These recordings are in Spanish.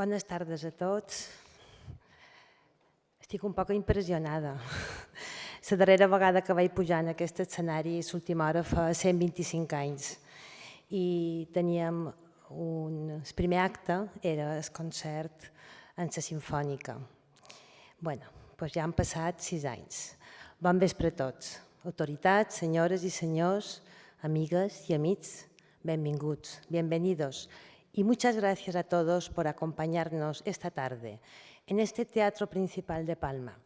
Bones tardes a tots. Estic un poc impressionada. La darrera vegada que vaig pujar en aquest escenari, l'última hora, fa 125 anys. I teníem el primer acte, era el concert en la Simfònica. Doncs ja han passat 6 anys. Bon vespre a tots. Autoritats, senyores i senyors, amigues y amics, benvinguts, bienvenidos. Y muchas gracias a todos por acompañarnos esta tarde en este Teatro Principal de Palma,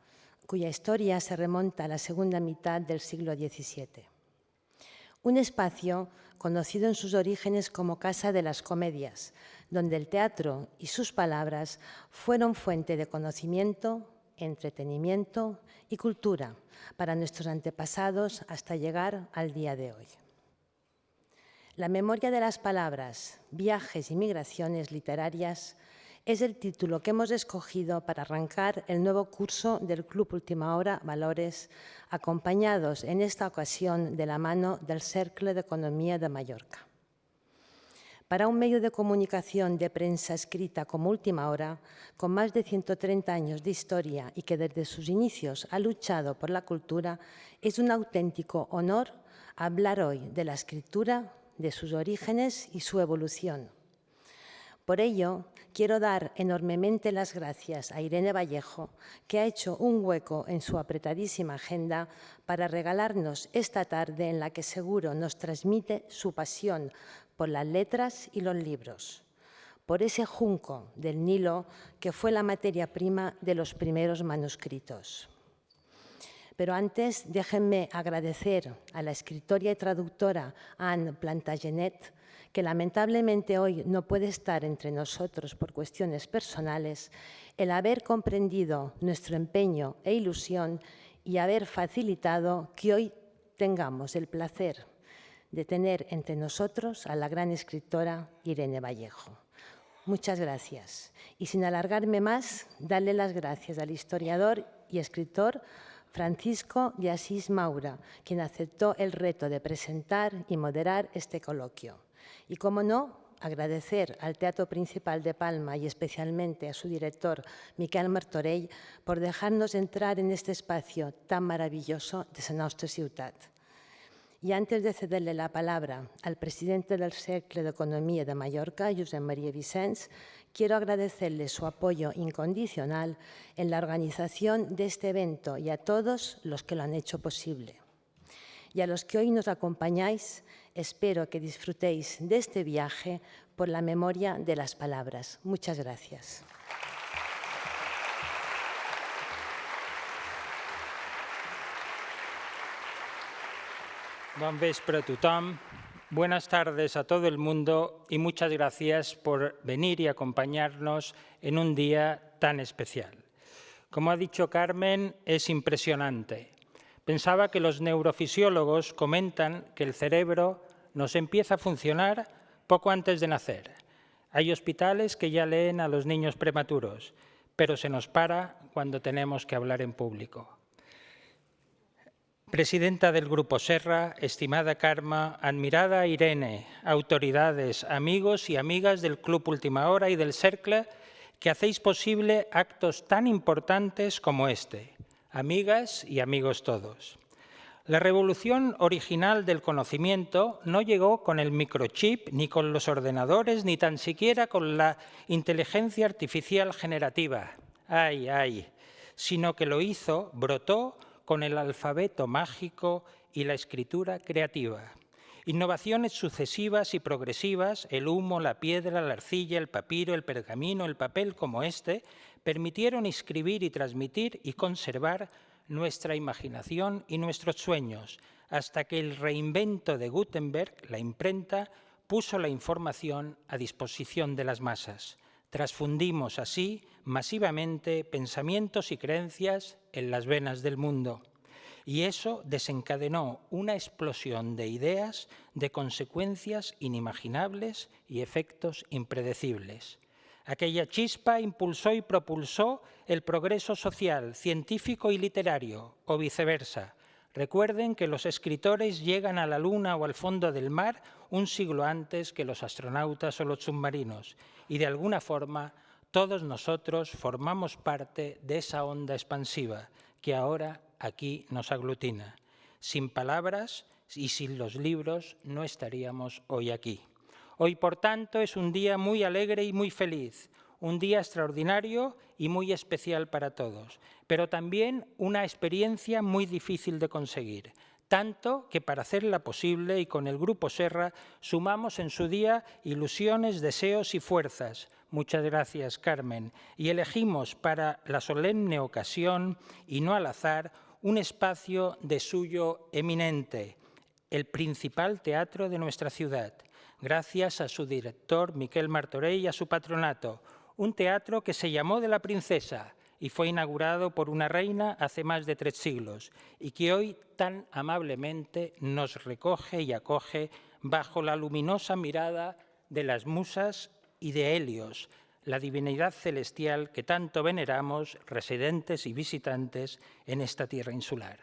cuya historia se remonta a la segunda mitad del siglo XVII. Un espacio conocido en sus orígenes como Casa de las Comedias, donde el teatro y sus palabras fueron fuente de conocimiento, entretenimiento y cultura para nuestros antepasados hasta llegar al día de hoy. La memoria de las palabras, viajes y migraciones literarias es el título que hemos escogido para arrancar el nuevo curso del Club Última Hora Valores, acompañados en esta ocasión de la mano del Cercle d'Economia de Mallorca. Para un medio de comunicación de prensa escrita como Última Hora, con más de 130 años de historia y que desde sus inicios ha luchado por la cultura, es un auténtico honor hablar hoy de la escritura, de sus orígenes y su evolución. Por ello, quiero dar enormemente las gracias a Irene Vallejo, que ha hecho un hueco en su apretadísima agenda para regalarnos esta tarde en la que seguro nos transmite su pasión por las letras y los libros, por ese junco del Nilo que fue la materia prima de los primeros manuscritos. Pero antes, déjenme agradecer a la escritora y traductora Anne Plantagenet, que lamentablemente hoy no puede estar entre nosotros por cuestiones personales, el haber comprendido nuestro empeño e ilusión y haber facilitado que hoy tengamos el placer de tener entre nosotros a la gran escritora Irene Vallejo. Muchas gracias. Y sin alargarme más, darle las gracias al historiador y escritor Francisco de Asís Maura, quien aceptó el reto de presentar y moderar este coloquio. Y, como no, agradecer al Teatro Principal de Palma y especialmente a su director, Miquel Martorell, por dejarnos entrar en este espacio tan maravilloso de la nostra ciutat. Y antes de cederle la palabra al presidente del Cercle d'Economia de Mallorca, Josep María Vicens, quiero agradecerle su apoyo incondicional en la organización de este evento y a todos los que lo han hecho posible. Y a los que hoy nos acompañáis, espero que disfrutéis de este viaje por la memoria de las palabras. Muchas gracias. Bon vespre a tothom. Buenas tardes a todo el mundo y muchas gracias por venir y acompañarnos en un día tan especial. Como ha dicho Carmen, es impresionante. Pensaba que los neurofisiólogos comentan que el cerebro nos empieza a funcionar poco antes de nacer. Hay hospitales que ya leen a los niños prematuros, pero se nos para cuando tenemos que hablar en público. Presidenta del Grupo Serra, estimada Carme, admirada Irene, autoridades, amigos y amigas del Club Última Hora y del Cercle, que hacéis posible actos tan importantes como este. Amigas y amigos todos. La revolución original del conocimiento no llegó con el microchip, ni con los ordenadores, ni tan siquiera con la inteligencia artificial generativa. ¡Ay, ay! Sino que lo hizo, brotó, con el alfabeto mágico y la escritura creativa. Innovaciones sucesivas y progresivas, el humo, la piedra, la arcilla, el papiro, el pergamino, el papel como este, permitieron escribir y transmitir y conservar nuestra imaginación y nuestros sueños, hasta que el reinvento de Gutenberg, la imprenta, puso la información a disposición de las masas. Transfundimos así masivamente pensamientos y creencias en las venas del mundo. Y eso desencadenó una explosión de ideas, de consecuencias inimaginables y efectos impredecibles. Aquella chispa impulsó y propulsó el progreso social, científico y literario, o viceversa. Recuerden que los escritores llegan a la luna o al fondo del mar un siglo antes que los astronautas o los submarinos, y de alguna forma Todos nosotros formamos parte de esa onda expansiva que ahora aquí nos aglutina. Sin palabras y sin los libros no estaríamos hoy aquí. Hoy, por tanto, es un día muy alegre y muy feliz, un día extraordinario y muy especial para todos, pero también una experiencia muy difícil de conseguir, tanto que para hacerla posible y con el Grupo Serra sumamos en su día ilusiones, deseos y fuerzas. Muchas gracias, Carmen. Y elegimos para la solemne ocasión, y no al azar, un espacio de suyo eminente, el principal teatro de nuestra ciudad, gracias a su director, Miquel Martorell, y a su patronato, un teatro que se llamó de la Princesa y fue inaugurado por una reina hace más de 3 siglos y que hoy tan amablemente nos recoge y acoge bajo la luminosa mirada de las musas y de Helios, la divinidad celestial que tanto veneramos residentes y visitantes en esta tierra insular.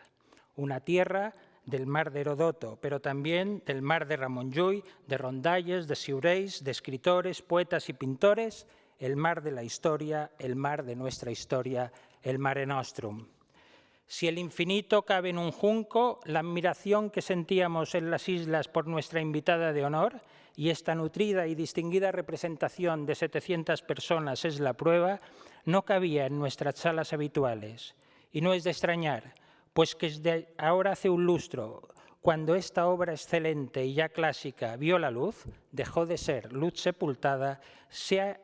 Una tierra del mar de Herodoto, pero también del mar de Ramon Llull, de rondalles, de siureis, de escritores, poetas y pintores, el mar de la historia, el mar de nuestra historia, el Mare Nostrum. Si el infinito cabe en un junco, la admiración que sentíamos en las islas por nuestra invitada de honor y esta nutrida y distinguida representación de 700 personas es la prueba, no cabía en nuestras salas habituales. Y no es de extrañar, pues que desde ahora hace un lustro, cuando esta obra excelente y ya clásica vio la luz, dejó de ser luz sepultada, se ha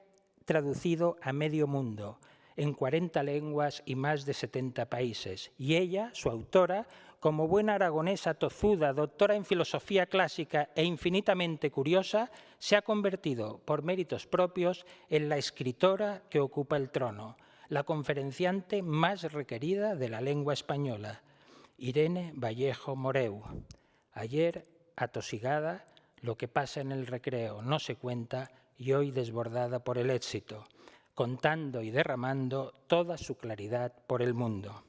traducido a medio mundo, en 40 lenguas y más de 70 países. Y ella, su autora, como buena aragonesa tozuda, doctora en filosofía clásica e infinitamente curiosa, se ha convertido, por méritos propios, en la escritora que ocupa el trono, la conferenciante más requerida de la lengua española, Irene Vallejo Moreu. Ayer, atosigada, lo que pasa en el recreo no se cuenta, y hoy desbordada por el éxito, contando y derramando toda su claridad por el mundo.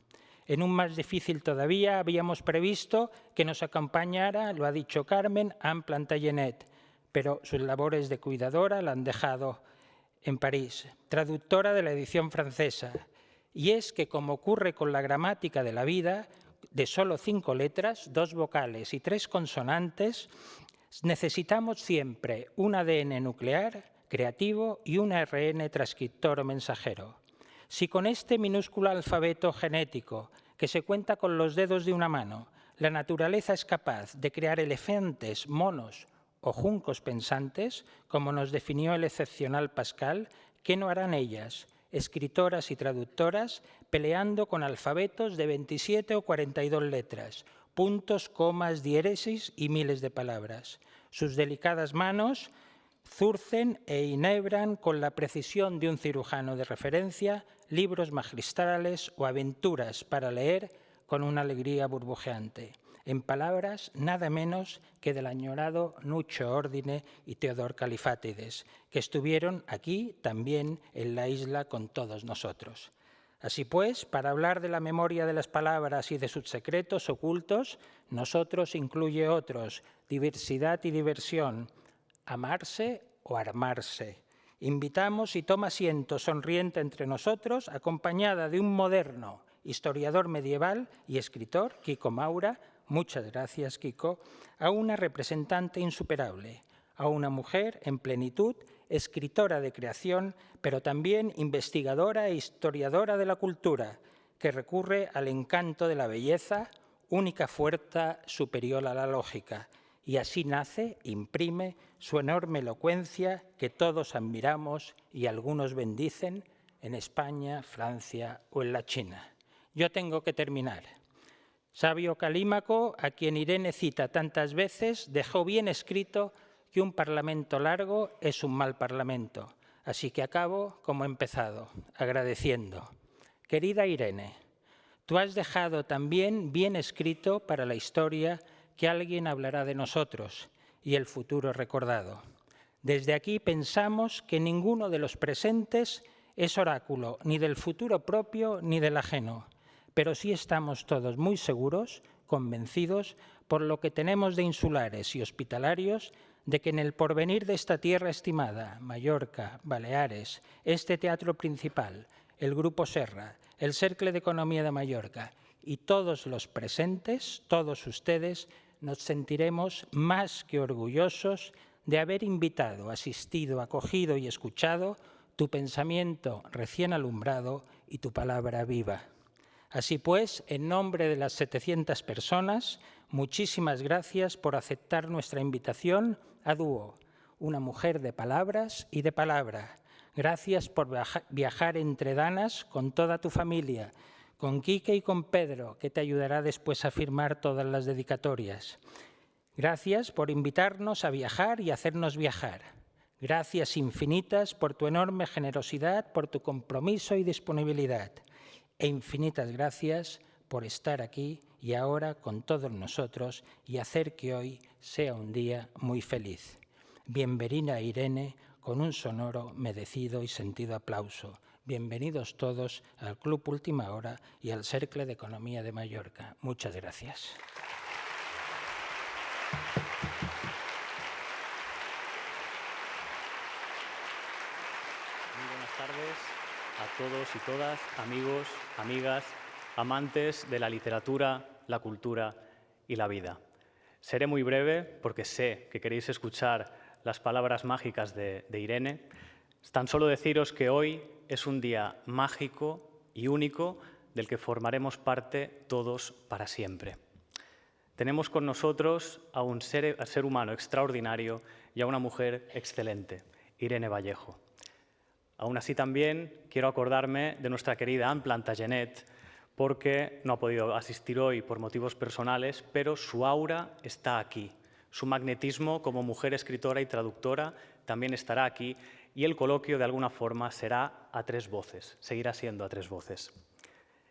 En un más difícil todavía habíamos previsto que nos acompañara, lo ha dicho Carmen, Anne Plantagenet, pero sus labores de cuidadora la han dejado en París, traductora de la edición francesa. Y es que, como ocurre con la gramática de la vida, de solo 5 letras, 2 vocales y 3 consonantes, necesitamos siempre un ADN nuclear, creativo, y un ARN transcriptor o mensajero. Si con este minúsculo alfabeto genético, que se cuenta con los dedos de una mano, la naturaleza es capaz de crear elefantes, monos o juncos pensantes, como nos definió el excepcional Pascal, ¿qué no harán ellas, escritoras y traductoras, peleando con alfabetos de 27 o 42 letras, puntos, comas, diéresis y miles de palabras? Sus delicadas manos zurcen e inebran con la precisión de un cirujano de referencia libros magistrales o aventuras para leer con una alegría burbujeante. En palabras nada menos que del añorado Nucho Ordine y Teodor Califátides, que estuvieron aquí también en la isla con todos nosotros. Así pues, para hablar de la memoria de las palabras y de sus secretos ocultos, nosotros incluye otros, diversidad y diversión, amarse o armarse. Invitamos y toma asiento sonriente entre nosotros, acompañada de un moderno historiador medieval y escritor, Kiko Maura, muchas gracias, Kiko, a una representante insuperable, a una mujer en plenitud, escritora de creación, pero también investigadora e historiadora de la cultura, que recurre al encanto de la belleza, única fuerza superior a la lógica, y así nace, imprime, su enorme elocuencia que todos admiramos y algunos bendicen en España, Francia o en la China. Yo tengo que terminar. Sabio Calímaco, a quien Irene cita tantas veces, dejó bien escrito que un parlamento largo es un mal parlamento. Así que acabo como he empezado, agradeciendo. Querida Irene, tú has dejado también bien escrito para la historia que alguien hablará de nosotros y el futuro recordado. Desde aquí pensamos que ninguno de los presentes es oráculo ni del futuro propio ni del ajeno, pero sí estamos todos muy seguros, convencidos, por lo que tenemos de insulares y hospitalarios, de que en el porvenir de esta tierra estimada, Mallorca, Baleares, este teatro principal, el Grupo Serra, el Cercle de Economía de Mallorca y todos los presentes, todos ustedes, nos sentiremos más que orgullosos de haber invitado, asistido, acogido y escuchado tu pensamiento recién alumbrado y tu palabra viva. Así pues, en nombre de las 700 personas, muchísimas gracias por aceptar nuestra invitación a Dúo, una mujer de palabras y de palabra. Gracias por viajar entre danas con toda tu familia, con Quique y con Pedro, que te ayudará después a firmar todas las dedicatorias. Gracias por invitarnos a viajar y hacernos viajar. Gracias infinitas por tu enorme generosidad, por tu compromiso y disponibilidad. E infinitas gracias por estar aquí y ahora con todos nosotros y hacer que hoy sea un día muy feliz. Bienvenida Irene, con un sonoro, merecido y sentido aplauso. Bienvenidos todos al Club Última Hora y al Cercle de Economía de Mallorca. Muchas gracias. Muy buenas tardes a todos y todas, amigos, amigas, amantes de la literatura, la cultura y la vida. Seré muy breve porque sé que queréis escuchar las palabras mágicas de Irene. Tan solo deciros que hoy es un día mágico y único del que formaremos parte todos para siempre. Tenemos con nosotros a un ser humano extraordinario y a una mujer excelente, Irene Vallejo. Aún así también quiero acordarme de nuestra querida Anne Plantagenet, porque no ha podido asistir hoy por motivos personales, pero su aura está aquí. Su magnetismo como mujer escritora y traductora también estará aquí y el coloquio de alguna forma será a tres voces, seguirá siendo a tres voces.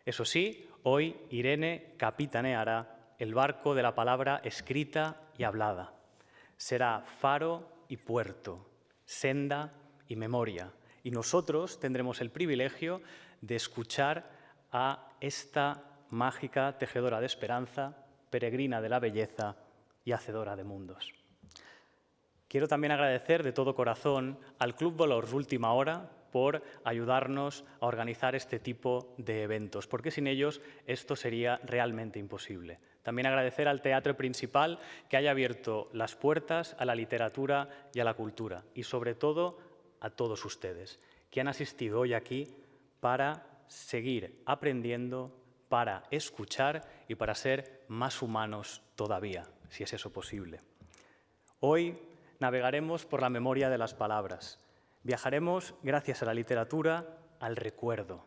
Eso sí, hoy Irene capitaneará el barco de la palabra escrita y hablada. Será faro y puerto, senda y memoria. Y nosotros tendremos el privilegio de escuchar a esta mágica tejedora de esperanza, peregrina de la belleza y hacedora de mundos. Quiero también agradecer de todo corazón al Club Valors Última Hora por ayudarnos a organizar este tipo de eventos, porque sin ellos esto sería realmente imposible. También agradecer al Teatro Principal que haya abierto las puertas a la literatura y a la cultura, y sobre todo a todos ustedes, que han asistido hoy aquí para seguir aprendiendo, para escuchar y para ser más humanos todavía, si es eso posible. Hoy navegaremos por la memoria de las palabras. Viajaremos, gracias a la literatura, al recuerdo.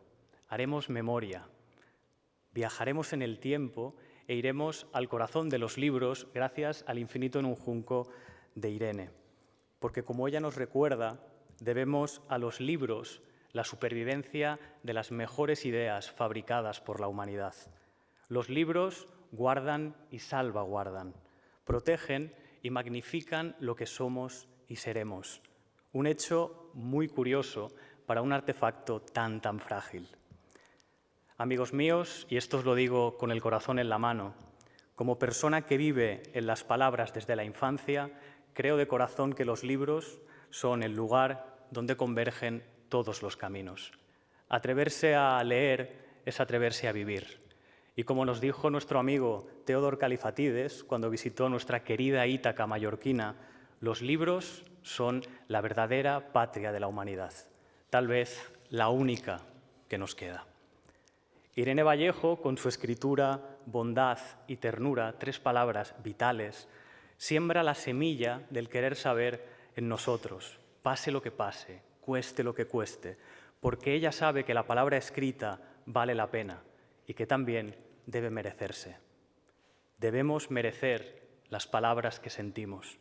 Haremos memoria. Viajaremos en el tiempo e iremos al corazón de los libros gracias al infinito en un junco de Irene. Porque como ella nos recuerda, debemos a los libros la supervivencia de las mejores ideas fabricadas por la humanidad. Los libros guardan y salvaguardan, protegen y magnifican lo que somos y seremos. Un hecho muy curioso para un artefacto tan frágil. Amigos míos, y esto os lo digo con el corazón en la mano, como persona que vive en las palabras desde la infancia, creo de corazón que los libros son el lugar donde convergen todos los caminos. Atreverse a leer es atreverse a vivir. Y como nos dijo nuestro amigo Teodor Califatides cuando visitó nuestra querida Ítaca mallorquina, los libros son la verdadera patria de la humanidad, tal vez la única que nos queda. Irene Vallejo, con su escritura, bondad y ternura, tres palabras vitales, siembra la semilla del querer saber en nosotros, pase lo que pase, cueste lo que cueste, porque ella sabe que la palabra escrita vale la pena y que también debe merecerse. Debemos merecer las palabras que sentimos.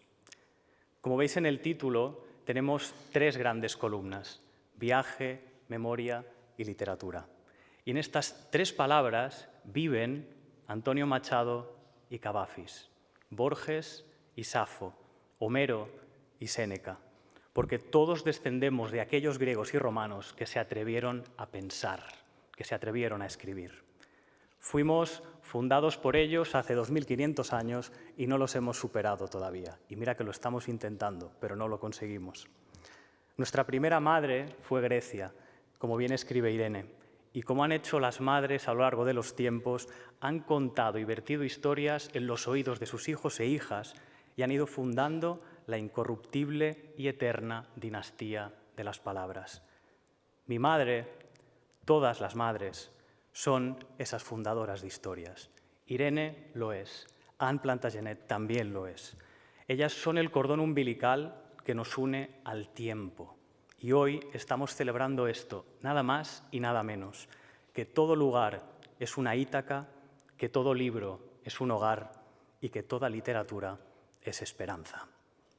Como veis en el título, tenemos tres grandes columnas: viaje, memoria y literatura. Y en estas tres palabras viven Antonio Machado y Cavafis, Borges y Safo, Homero y Séneca, porque todos descendemos de aquellos griegos y romanos que se atrevieron a pensar, que se atrevieron a escribir. Fuimos fundados por ellos hace 2500 años y no los hemos superado todavía. Y mira que lo estamos intentando, pero no lo conseguimos. Nuestra primera madre fue Grecia, como bien escribe Irene, y como han hecho las madres a lo largo de los tiempos, han contado y vertido historias en los oídos de sus hijos e hijas y han ido fundando la incorruptible y eterna dinastía de las palabras. Mi madre, todas las madres, son esas fundadoras de historias. Irene lo es, Anne Plantagenet también lo es. Ellas son el cordón umbilical que nos une al tiempo. Y hoy estamos celebrando esto, nada más y nada menos, que todo lugar es una Ítaca, que todo libro es un hogar y que toda literatura es esperanza.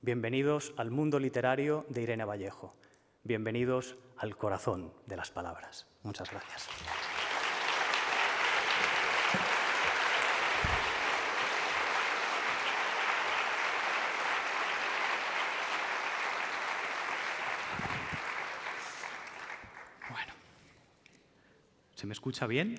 Bienvenidos al mundo literario de Irene Vallejo. Bienvenidos al corazón de las palabras. Muchas gracias. ¿Se me escucha bien?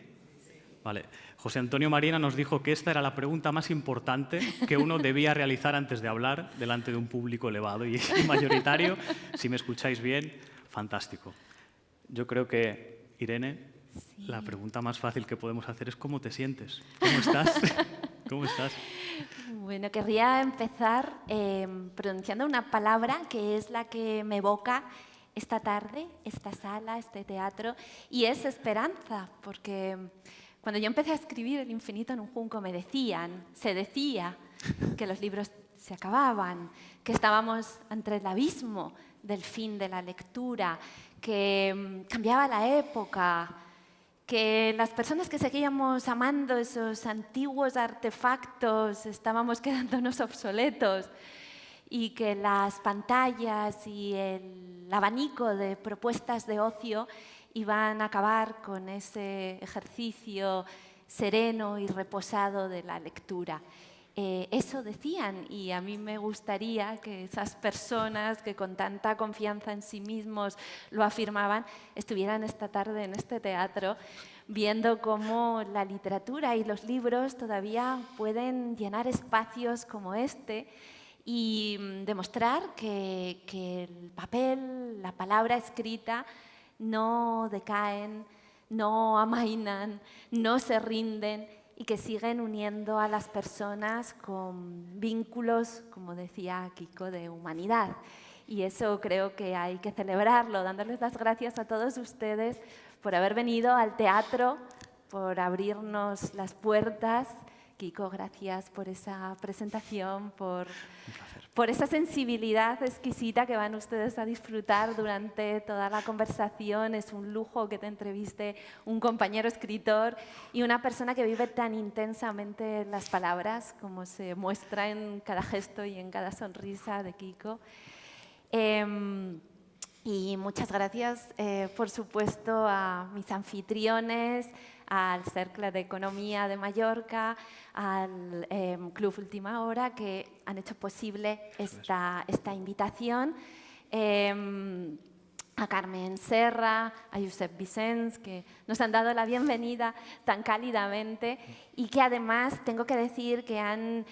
Vale. José Antonio Marina nos dijo que esta era la pregunta más importante que uno debía realizar antes de hablar delante de un público elevado y mayoritario. Si me escucháis bien, fantástico. Yo creo que, Irene, sí, la pregunta más fácil que podemos hacer es ¿cómo te sientes? ¿Cómo estás? ¿Cómo estás? Bueno, querría empezar pronunciando una palabra que es la que me evoca esta tarde, esta sala, este teatro, y es esperanza, porque cuando yo empecé a escribir El infinito en un junco se decía que los libros se acababan, que estábamos ante el abismo del fin de la lectura, que cambiaba la época, que las personas que seguíamos amando esos antiguos artefactos estábamos quedándonos obsoletos, y que las pantallas y el abanico de propuestas de ocio iban a acabar con ese ejercicio sereno y reposado de la lectura. Eso decían, y a mí me gustaría que esas personas que con tanta confianza en sí mismos lo afirmaban estuvieran esta tarde en este teatro viendo cómo la literatura y los libros todavía pueden llenar espacios como este y demostrar que el papel, la palabra escrita, no decaen, no amainan, no se rinden y que siguen uniendo a las personas con vínculos, como decía Kiko, de humanidad. Y eso creo que hay que celebrarlo, dándoles las gracias a todos ustedes por haber venido al teatro, por abrirnos las puertas. Kiko, gracias por esa presentación, por esa sensibilidad exquisita que van ustedes a disfrutar durante toda la conversación. Es un lujo que te entreviste un compañero escritor y una persona que vive tan intensamente las palabras como se muestra en cada gesto y en cada sonrisa de Kiko. Y muchas gracias, por supuesto, a mis anfitriones, al Cercle de Economía de Mallorca, al Club Última Hora, que han hecho posible esta invitación, a Carmen Serra, a Josep Vicens, que nos han dado la bienvenida tan cálidamente y que además tengo que decir que han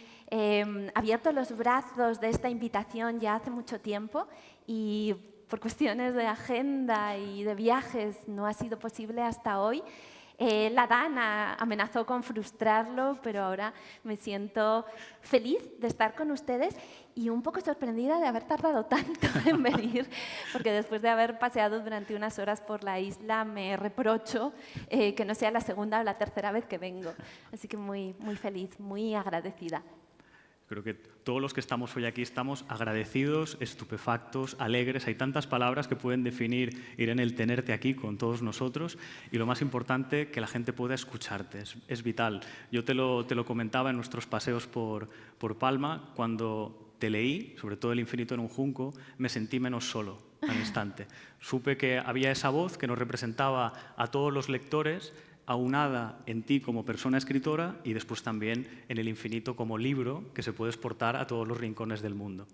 abierto los brazos de esta invitación ya hace mucho tiempo y por cuestiones de agenda y de viajes no ha sido posible hasta hoy. La Dana amenazó con frustrarlo, pero ahora me siento feliz de estar con ustedes y un poco sorprendida de haber tardado tanto en venir, porque después de haber paseado durante unas horas por la isla me reprocho que no sea la segunda o la tercera vez que vengo. Así que muy, muy feliz, muy agradecida. Creo que todos los que estamos hoy aquí estamos agradecidos, estupefactos, alegres. Hay tantas palabras que pueden definir, Irene, el tenerte aquí con todos nosotros y lo más importante, que la gente pueda escucharte. Es vital. Yo te lo comentaba en nuestros paseos por Palma. Cuando te leí, sobre todo El infinito en un junco, me sentí menos solo al instante. Supe que había esa voz que nos representaba a todos los lectores, aunada en ti como persona escritora y después también en El infinito como libro que se puede exportar a todos los rincones del mundo.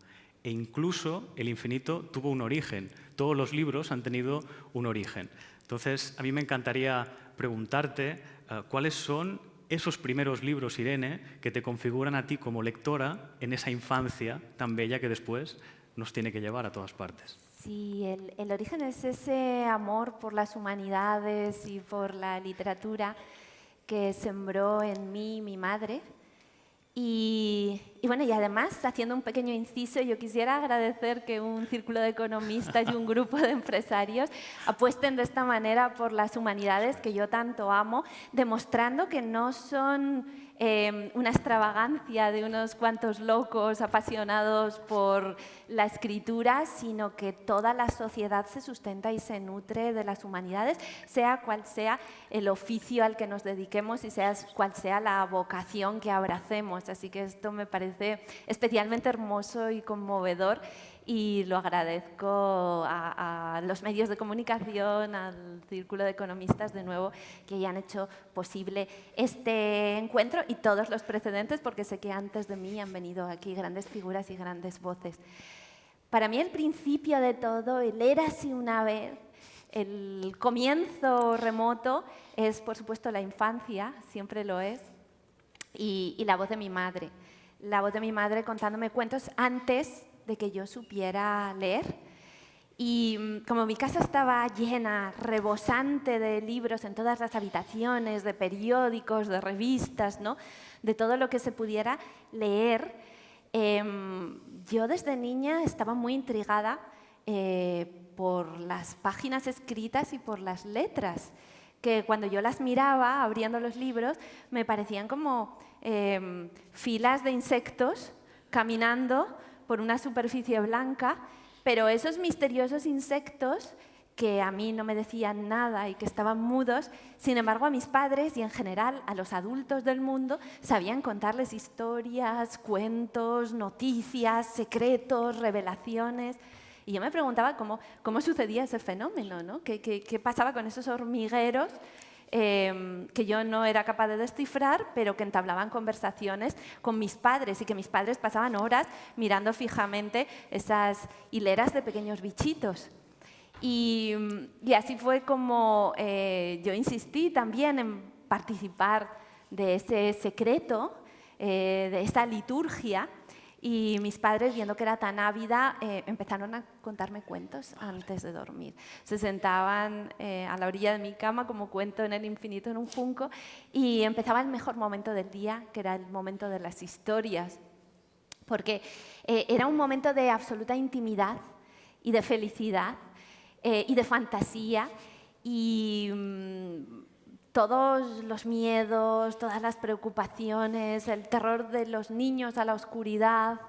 E incluso El infinito tuvo un origen. Todos los libros han tenido un origen. Entonces, a mí me encantaría preguntarte cuáles son esos primeros libros, Irene, que te configuran a ti como lectora en esa infancia tan bella que después nos tiene que llevar a todas partes. Sí, el origen es ese amor por las humanidades y por la literatura que sembró en mí mi madre. Y bueno, y además, haciendo un pequeño inciso, yo quisiera agradecer que un círculo de economistas y un grupo de empresarios apuesten de esta manera por las humanidades que yo tanto amo, demostrando que no son una extravagancia de unos cuantos locos apasionados por la escritura, sino que toda la sociedad se sustenta y se nutre de las humanidades, sea cual sea el oficio al que nos dediquemos y sea cual sea la vocación que abracemos. Así que esto me parece especialmente hermoso y conmovedor y lo agradezco a los medios de comunicación, al Círculo de Economistas de nuevo, que hayan hecho posible este encuentro y todos los precedentes, porque sé que antes de mí han venido aquí grandes figuras y grandes voces. Para mí el principio de todo, el érase una vez, el comienzo remoto es, por supuesto, la infancia, siempre lo es, y la voz de mi madre. La voz de mi madre contándome cuentos antes de que yo supiera leer. Y como mi casa estaba llena, rebosante de libros en todas las habitaciones, de periódicos, de revistas, ¿no? De todo lo que se pudiera leer, yo desde niña estaba muy intrigada por las páginas escritas y por las letras, que cuando yo las miraba abriendo los libros me parecían como filas de insectos caminando por una superficie blanca, pero esos misteriosos insectos que a mí no me decían nada y que estaban mudos, sin embargo a mis padres y en general a los adultos del mundo sabían contarles historias, cuentos, noticias, secretos, revelaciones. Y yo me preguntaba cómo sucedía ese fenómeno, ¿no? ¿Qué pasaba con esos hormigueros que yo no era capaz de descifrar, pero que entablaban conversaciones con mis padres y que mis padres pasaban horas mirando fijamente esas hileras de pequeños bichitos? Y así fue como yo insistí también en participar de ese secreto, de esa liturgia. Y mis padres, viendo que era tan ávida, empezaron a contarme cuentos antes de dormir. Se sentaban a la orilla de mi cama, como cuento en el infinito en un junco, y empezaba el mejor momento del día, que era el momento de las historias. Porque era un momento de absoluta intimidad y de felicidad y de fantasía y todos los miedos, todas las preocupaciones, el terror de los niños a la oscuridad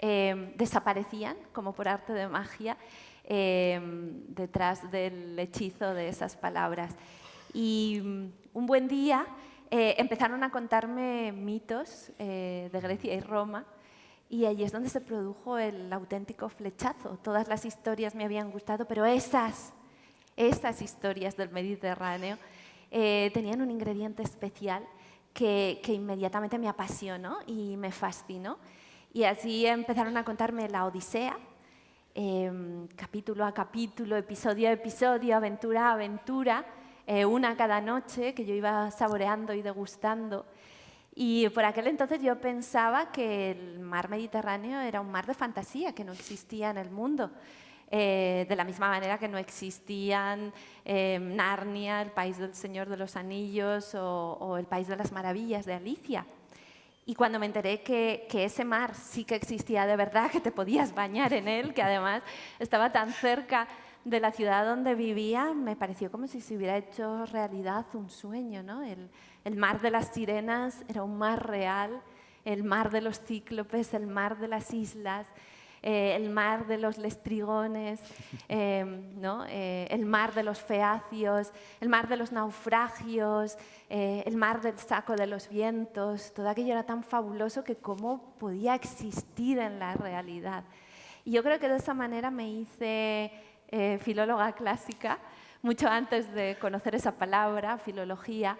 desaparecían como por arte de magia detrás del hechizo de esas palabras. Y un buen día empezaron a contarme mitos de Grecia y Roma. Y allí es donde se produjo el auténtico flechazo. Todas las historias me habían gustado, pero esas historias del Mediterráneo tenían un ingrediente especial que inmediatamente me apasionó y me fascinó. Y así empezaron a contarme la Odisea, capítulo a capítulo, episodio a episodio, aventura a aventura, una cada noche que yo iba saboreando y degustando. Y por aquel entonces yo pensaba que el mar Mediterráneo era un mar de fantasía, que no existía en el mundo. De la misma manera que no existían Narnia, el país del Señor de los Anillos o el país de las maravillas de Alicia. Y cuando me enteré que ese mar sí que existía de verdad, que te podías bañar en él, que además estaba tan cerca de la ciudad donde vivía, me pareció como si se hubiera hecho realidad un sueño, ¿no? El mar de las sirenas era un mar real, el mar de los cíclopes, el mar de las islas, el mar de los lestrigones, ¿no? El mar de los feacios, el mar de los naufragios, el mar del saco de los vientos. Todo aquello era tan fabuloso que cómo podía existir en la realidad. Y yo creo que de esa manera me hice filóloga clásica, mucho antes de conocer esa palabra, filología,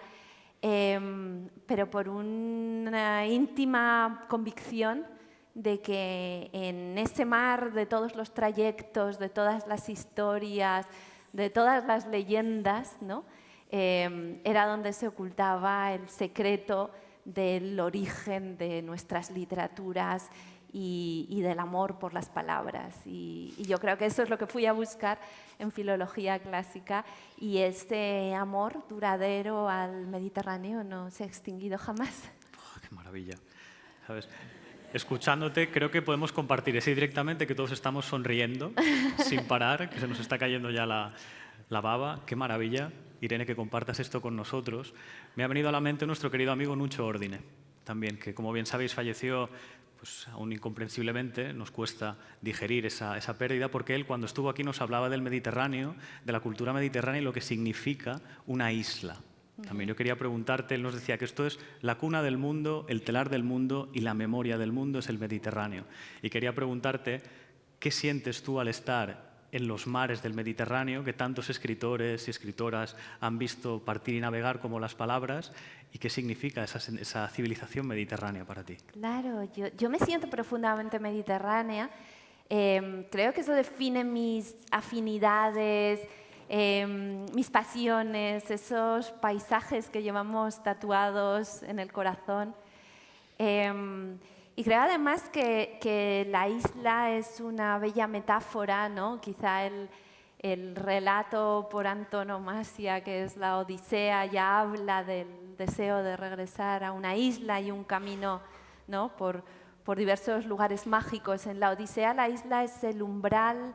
pero por una íntima convicción de que en ese mar de todos los trayectos, de todas las historias, de todas las leyendas, ¿no? era donde se ocultaba el secreto del origen de nuestras literaturas y del amor por las palabras. Y yo creo que eso es lo que fui a buscar en filología clásica, y este amor duradero al Mediterráneo no se ha extinguido jamás. Oh, ¡qué maravilla! ¿Sabes? Escuchándote, creo que podemos compartir ese directamente, que todos estamos sonriendo sin parar, que se nos está cayendo ya la baba. ¡Qué maravilla! Irene, que compartas esto con nosotros. Me ha venido a la mente nuestro querido amigo Nucho Ordine, también, que como bien sabéis falleció pues, aún incomprensiblemente. Nos cuesta digerir esa pérdida, porque él cuando estuvo aquí nos hablaba del Mediterráneo, de la cultura mediterránea y lo que significa una isla. También yo quería preguntarte, él nos decía que esto es la cuna del mundo, el telar del mundo y la memoria del mundo es el Mediterráneo. Y quería preguntarte, ¿qué sientes tú al estar en los mares del Mediterráneo, que tantos escritores y escritoras han visto partir y navegar como las palabras, y qué significa esa civilización mediterránea para ti? Claro, yo me siento profundamente mediterránea. Creo que eso define mis afinidades, mis pasiones, esos paisajes que llevamos tatuados en el corazón. Y creo además que la isla es una bella metáfora, ¿no? Quizá el relato por antonomasia, que es la Odisea, ya habla del deseo de regresar a una isla y un camino, ¿no? por diversos lugares mágicos. En la Odisea la isla es el umbral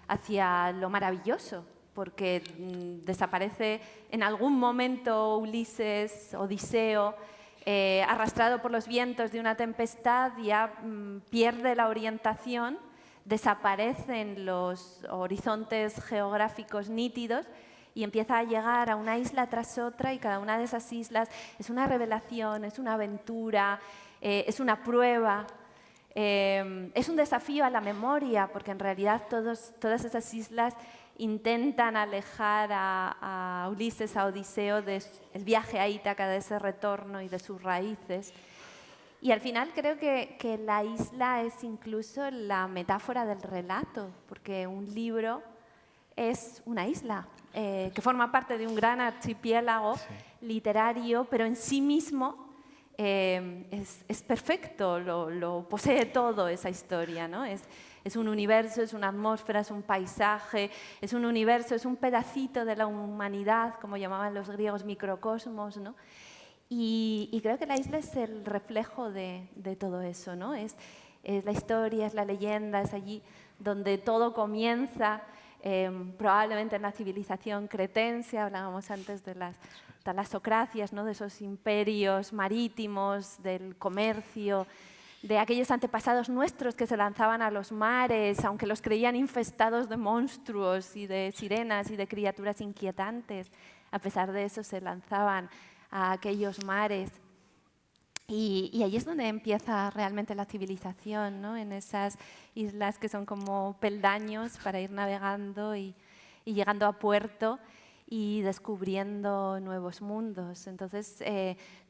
hacia lo maravilloso, porque desaparece en algún momento Ulises, Odiseo, arrastrado por los vientos de una tempestad, ya pierde la orientación, desaparecen los horizontes geográficos nítidos y empieza a llegar a una isla tras otra, y cada una de esas islas es una revelación, es una aventura, es una prueba, es un desafío a la memoria, porque en realidad todas esas islas intentan alejar a Ulises, a Odiseo, del viaje a Ítaca, de ese retorno y de sus raíces. Y al final creo que la isla es incluso la metáfora del relato, porque un libro es una isla que forma parte de un gran archipiélago literario, pero en sí mismo es perfecto, lo posee todo esa historia, ¿no? Es un universo, es una atmósfera, es un paisaje, es un universo, es un pedacito de la humanidad, como llamaban los griegos, microcosmos, ¿no? Y creo que la isla es el reflejo de todo eso, ¿no? Es la historia, es la leyenda, es allí donde todo comienza, probablemente en la civilización cretense. Hablábamos antes de las talasocracias, ¿no? De esos imperios marítimos, del comercio, de aquellos antepasados nuestros que se lanzaban a los mares, aunque los creían infestados de monstruos y de sirenas y de criaturas inquietantes. A pesar de eso se lanzaban a aquellos mares. Y ahí es donde empieza realmente la civilización, ¿no? En esas islas que son como peldaños para ir navegando y llegando a puerto y descubriendo nuevos mundos. Entonces,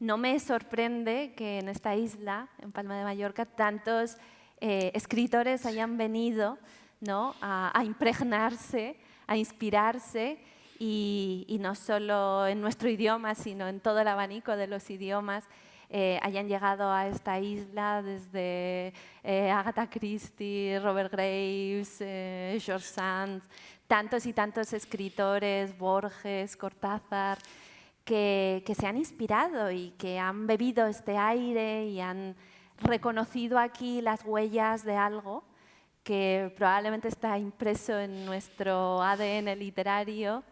no me sorprende que en esta isla, en Palma de Mallorca, tantos escritores hayan venido, ¿no? a impregnarse, a inspirarse, y no solo en nuestro idioma, sino en todo el abanico de los idiomas, hayan llegado a esta isla desde Agatha Christie, Robert Graves, George Sand, tantos y tantos escritores, Borges, Cortázar, que se han inspirado y que han bebido este aire y han reconocido aquí las huellas de algo que probablemente está impreso en nuestro ADN literario,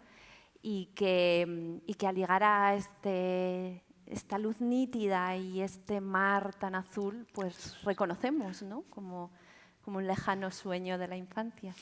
y que al llegar a esta luz nítida y este mar tan azul, pues reconocemos, ¿no? como un lejano sueño de la infancia.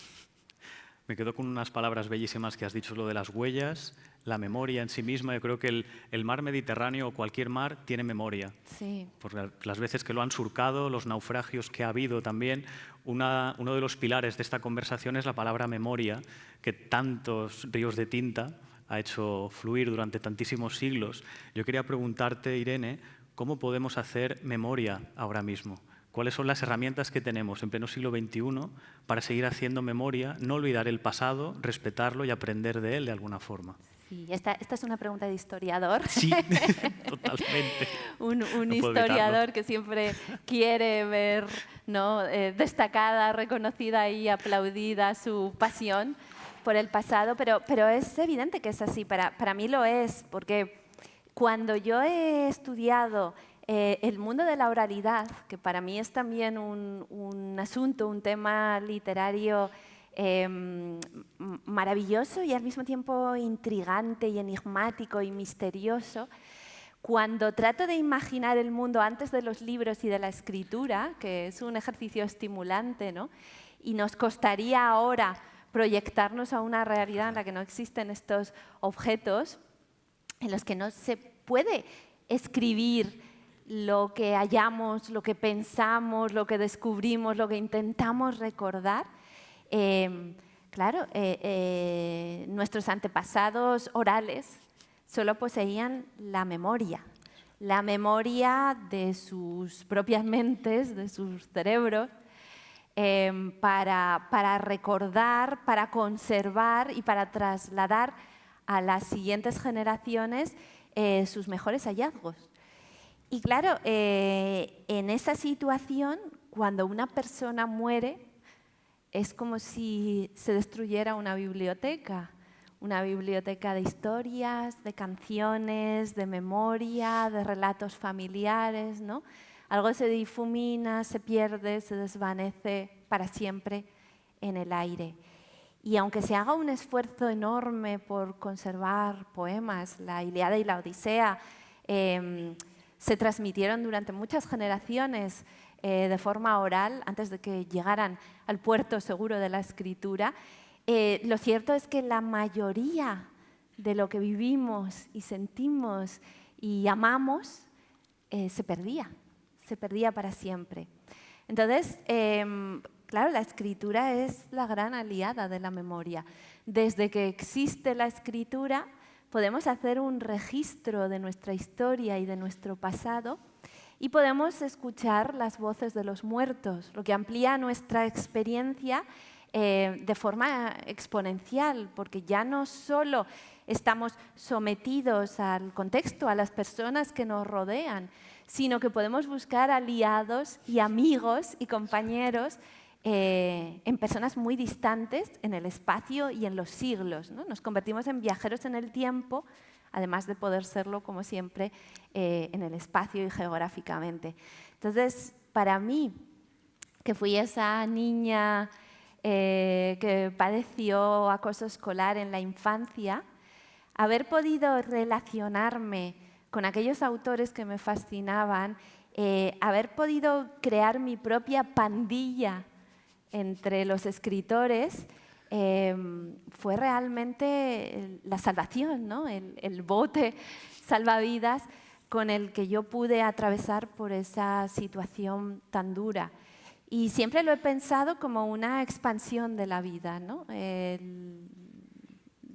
Me quedo con unas palabras bellísimas que has dicho, lo de las huellas, la memoria en sí misma. Yo creo que el mar Mediterráneo o cualquier mar tiene memoria. Sí. Por las veces que lo han surcado, los naufragios que ha habido también. Uno de los pilares de esta conversación es la palabra memoria, que tantos ríos de tinta ha hecho fluir durante tantísimos siglos. Yo quería preguntarte, Irene, ¿cómo podemos hacer memoria ahora mismo? ¿Cuáles son las herramientas que tenemos en pleno siglo XXI para seguir haciendo memoria, no olvidar el pasado, respetarlo y aprender de él de alguna forma? Sí, esta es una pregunta de historiador. Sí, totalmente. un No puedo historiador evitarlo. que siempre quiere ver, ¿no?, destacada, reconocida y aplaudida su pasión por el pasado, pero es evidente que es así. Para mí lo es, porque cuando yo he estudiado el mundo de la oralidad, que para mí es también un asunto, un tema literario maravilloso y al mismo tiempo intrigante y enigmático y misterioso, cuando trato de imaginar el mundo antes de los libros y de la escritura, que es un ejercicio estimulante, ¿no?, y nos costaría ahora proyectarnos a una realidad en la que no existen estos objetos, en los que no se puede escribir lo que hallamos, lo que pensamos, lo que descubrimos, lo que intentamos recordar. Claro, nuestros antepasados orales solo poseían la memoria de sus propias mentes, de sus cerebros, para recordar, para conservar y para trasladar a las siguientes generaciones sus mejores hallazgos. Y claro, en esa situación, cuando una persona muere, es como si se destruyera una biblioteca de historias, de canciones, de memoria, de relatos familiares, ¿no? Algo se difumina, se pierde, se desvanece para siempre en el aire. Y aunque se haga un esfuerzo enorme por conservar poemas, la Ilíada y la Odisea se transmitieron durante muchas generaciones de forma oral antes de que llegaran al puerto seguro de la escritura, lo cierto es que la mayoría de lo que vivimos y sentimos y amamos se perdía para siempre. Entonces, claro, la escritura es la gran aliada de la memoria. Desde que existe la escritura, podemos hacer un registro de nuestra historia y de nuestro pasado y podemos escuchar las voces de los muertos, lo que amplía nuestra experiencia de forma exponencial, porque ya no solo estamos sometidos al contexto, a las personas que nos rodean, sino que podemos buscar aliados y amigos y compañeros en personas muy distantes en el espacio y en los siglos, ¿no? Nos convertimos en viajeros en el tiempo, además de poder serlo, como siempre, en el espacio y geográficamente. Entonces, para mí, que fui esa niña que padeció acoso escolar en la infancia, haber podido relacionarme con aquellos autores que me fascinaban, haber podido crear mi propia pandilla entre los escritores, fue realmente la salvación, ¿no? El bote salvavidas con el que yo pude atravesar por esa situación tan dura. Y siempre lo he pensado como una expansión de la vida, ¿no?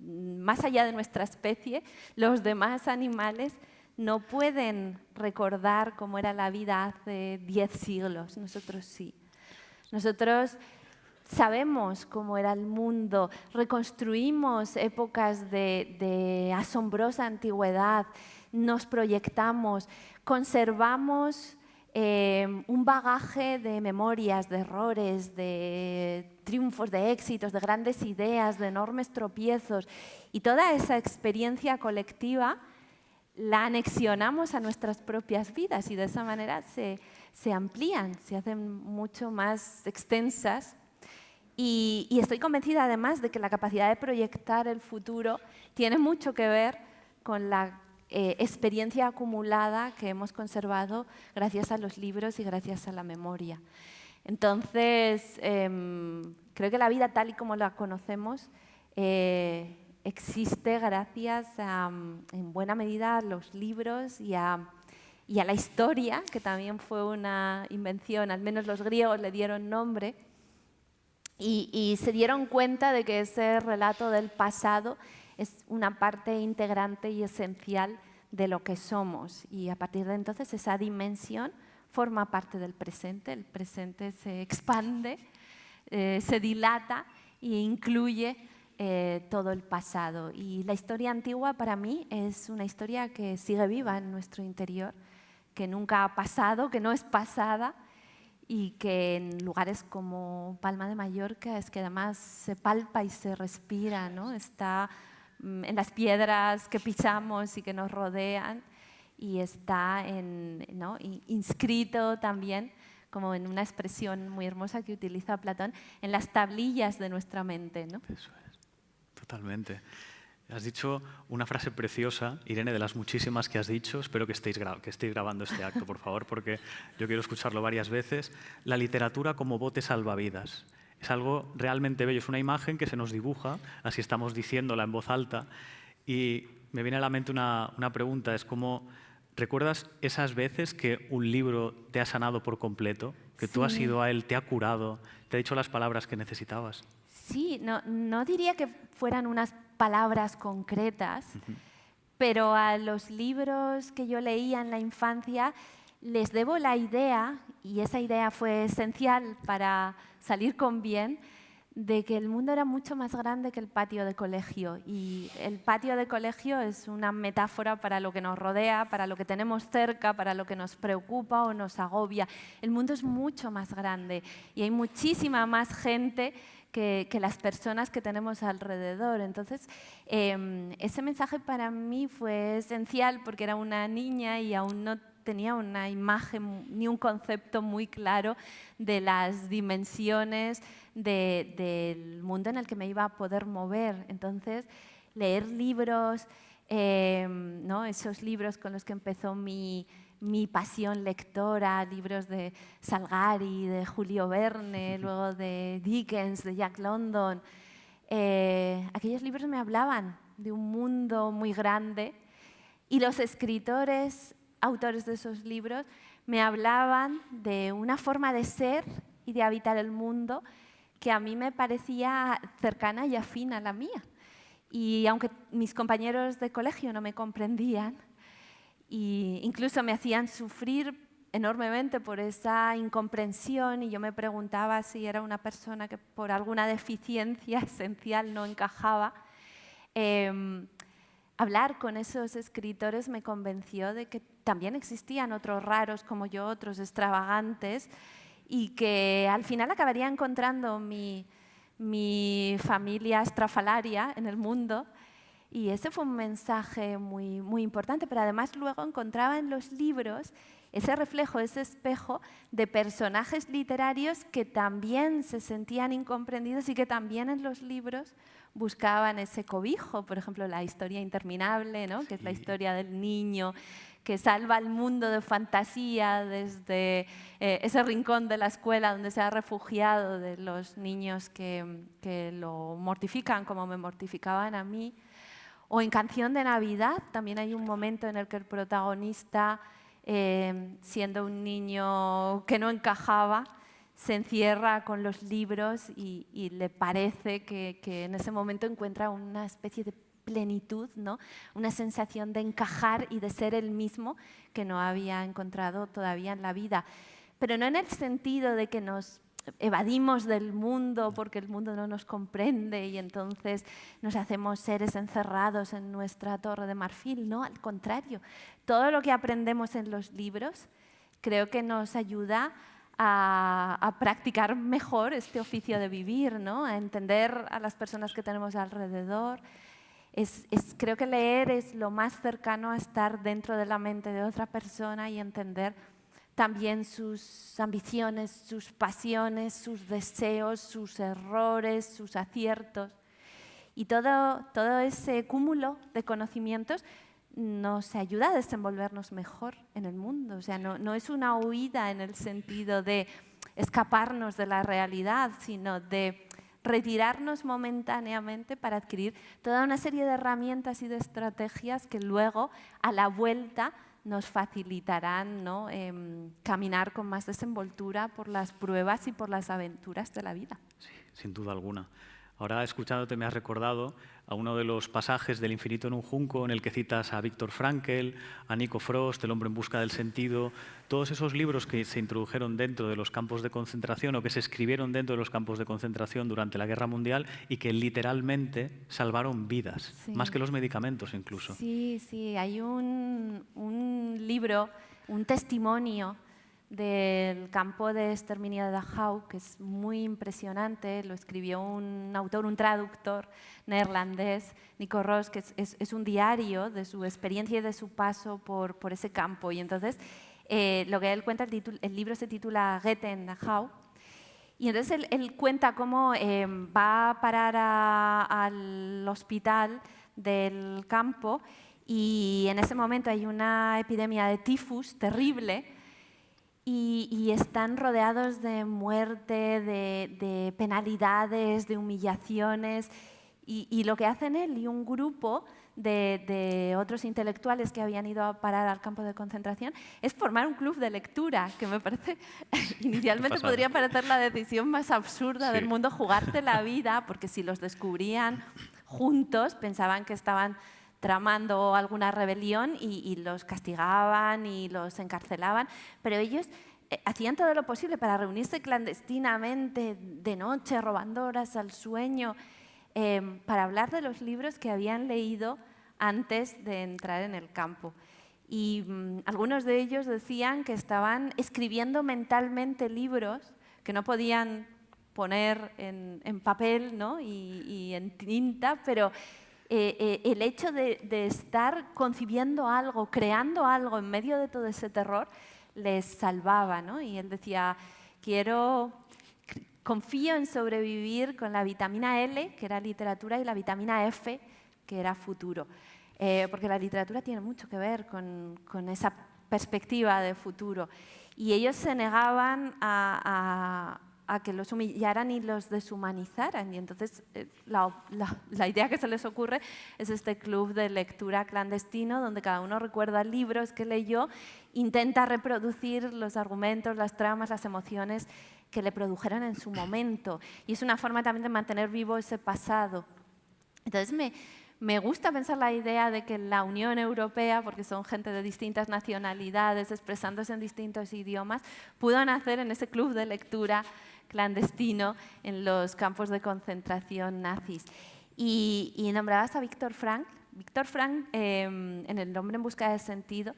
Más allá de nuestra especie, los demás animales no pueden recordar cómo era la vida hace 10 siglos, nosotros sí. Nosotros sabemos cómo era el mundo, reconstruimos épocas de asombrosa antigüedad, nos proyectamos, conservamos un bagaje de memorias, de errores, de triunfos, de éxitos, de grandes ideas, de enormes tropiezos. Y toda esa experiencia colectiva la anexionamos a nuestras propias vidas y de esa manera se amplían, se hacen mucho más extensas. Y estoy convencida además de que la capacidad de proyectar el futuro tiene mucho que ver con la experiencia acumulada que hemos conservado gracias a los libros y gracias a la memoria. Entonces, creo que la vida tal y como la conocemos existe gracias en buena medida a los libros y a la historia, que también fue una invención, al menos los griegos le dieron nombre, y se dieron cuenta de que ese relato del pasado es una parte integrante y esencial de lo que somos. Y a partir de entonces esa dimensión forma parte del presente. El presente se expande, se dilata e incluye todo el pasado. Y la historia antigua para mí es una historia que sigue viva en nuestro interior, que nunca ha pasado, que no es pasada y que en lugares como Palma de Mallorca es que además se palpa y se respira, ¿no? Está en las piedras que pisamos y que nos rodean y está ¿no? inscrito también, como en una expresión muy hermosa que utiliza Platón, en las tablillas de nuestra mente, ¿no? Eso es, totalmente. Has dicho una frase preciosa, Irene, de las muchísimas que has dicho. Espero que estéis grabando este acto, por favor, porque yo quiero escucharlo varias veces. La literatura como bote salvavidas. Es algo realmente bello, es una imagen que se nos dibuja, así estamos diciéndola en voz alta, y me viene a la mente una pregunta, es como, ¿recuerdas esas veces que un libro te ha sanado por completo? Que tú has ido a él, te ha curado, te ha dicho las palabras que necesitabas. Sí, no diría que fueran unas palabras concretas, pero a los libros que yo leía en la infancia les debo la idea, y esa idea fue esencial para salir con bien, de que el mundo era mucho más grande que el patio de colegio. Y el patio de colegio es una metáfora para lo que nos rodea, para lo que tenemos cerca, para lo que nos preocupa o nos agobia. El mundo es mucho más grande y hay muchísima más gente que las personas que tenemos alrededor. Entonces, ese mensaje para mí fue esencial porque era una niña y aún no tenía una imagen ni un concepto muy claro de las dimensiones del mundo en el que me iba a poder mover. Entonces, leer libros, ¿no? Esos libros con los que empezó mi pasión lectora, libros de Salgari, de Julio Verne, luego de Dickens, de Jack London. Aquellos libros me hablaban de un mundo muy grande y los escritores, autores de esos libros, me hablaban de una forma de ser y de habitar el mundo que a mí me parecía cercana y afín a la mía. Y aunque mis compañeros de colegio no me comprendían, e incluso me hacían sufrir enormemente por esa incomprensión, y yo me preguntaba si era una persona que por alguna deficiencia esencial no encajaba, hablar con esos escritores me convenció de que también existían otros raros como yo, otros extravagantes, y que al final acabaría encontrando mi familia estrafalaria en el mundo. Y ese fue un mensaje muy, muy importante, pero además luego encontraba en los libros ese reflejo, ese espejo de personajes literarios que también se sentían incomprendidos y que también en los libros buscaban ese cobijo. Por ejemplo, La historia interminable, ¿no? Que es la historia del niño que salva al mundo de fantasía desde ese rincón de la escuela donde se ha refugiado de los niños que lo mortifican como me mortificaban a mí. O en Canción de Navidad también hay un momento en el que el protagonista, siendo un niño que no encajaba, se encierra con los libros y le parece que en ese momento encuentra una especie de plenitud, ¿no? Una sensación de encajar y de ser él mismo que no había encontrado todavía en la vida. Pero no en el sentido de que nos evadimos del mundo porque el mundo no nos comprende y entonces nos hacemos seres encerrados en nuestra torre de marfil. No, al contrario. Todo lo que aprendemos en los libros creo que nos ayuda a practicar mejor este oficio de vivir, ¿no? A entender a las personas que tenemos alrededor. Creo que leer es lo más cercano a estar dentro de la mente de otra persona y entender también sus ambiciones, sus pasiones, sus deseos, sus errores, sus aciertos. Y todo ese cúmulo de conocimientos nos ayuda a desenvolvernos mejor en el mundo. O sea, no es una huida en el sentido de escaparnos de la realidad, sino de retirarnos momentáneamente para adquirir toda una serie de herramientas y de estrategias que luego, a la vuelta, nos facilitarán, ¿no? Caminar con más desenvoltura por las pruebas y por las aventuras de la vida. Sí, sin duda alguna. Ahora, escuchándote, me has recordado a uno de los pasajes del Infinito en un junco en el que citas a Viktor Frankl, a Nico Frost, El hombre en busca del sentido, todos esos libros que se introdujeron dentro de los campos de concentración o que se escribieron dentro de los campos de concentración durante la Guerra Mundial y que literalmente salvaron vidas, Sí. más que los medicamentos incluso. Sí, sí, hay un libro, un testimonio del campo de exterminio de Dachau, que es muy impresionante, lo escribió un autor, un traductor neerlandés, Nico Roos, que es un diario de su experiencia y de su paso por ese campo. Y entonces, lo que él cuenta, el libro se titula Goethe en Dachau, y entonces él cuenta cómo va a parar al hospital del campo y en ese momento hay una epidemia de tifus terrible y están rodeados de muerte, de penalidades, de humillaciones y lo que hacen él y un grupo de otros intelectuales que habían ido a parar al campo de concentración es formar un club de lectura, que me parece, inicialmente podría parecer la decisión más absurda del mundo, jugarte la vida, porque si los descubrían juntos pensaban que estaban tramando alguna rebelión y los castigaban y los encarcelaban, pero ellos hacían todo lo posible para reunirse clandestinamente de noche, robando horas al sueño, para hablar de los libros que habían leído antes de entrar en el campo. Y algunos de ellos decían que estaban escribiendo mentalmente libros que no podían poner en papel, ¿no? y en tinta, pero el hecho de estar concibiendo algo, creando algo en medio de todo ese terror, les salvaba, ¿no? Y él decía, confío en sobrevivir con la vitamina L, que era literatura, y la vitamina F, que era futuro. Porque la literatura tiene mucho que ver con esa perspectiva de futuro. Y ellos se negaban a que los humillaran y los deshumanizaran. Y entonces la idea que se les ocurre es este club de lectura clandestino donde cada uno recuerda libros que leyó, intenta reproducir los argumentos, las tramas, las emociones que le produjeron en su momento. Y es una forma también de mantener vivo ese pasado. Entonces me gusta pensar la idea de que la Unión Europea, porque son gente de distintas nacionalidades, expresándose en distintos idiomas, pudo nacer en ese club de lectura clandestino en los campos de concentración nazis. Y nombrabas a Viktor Frankl. Viktor Frankl, en El hombre en busca de sentido,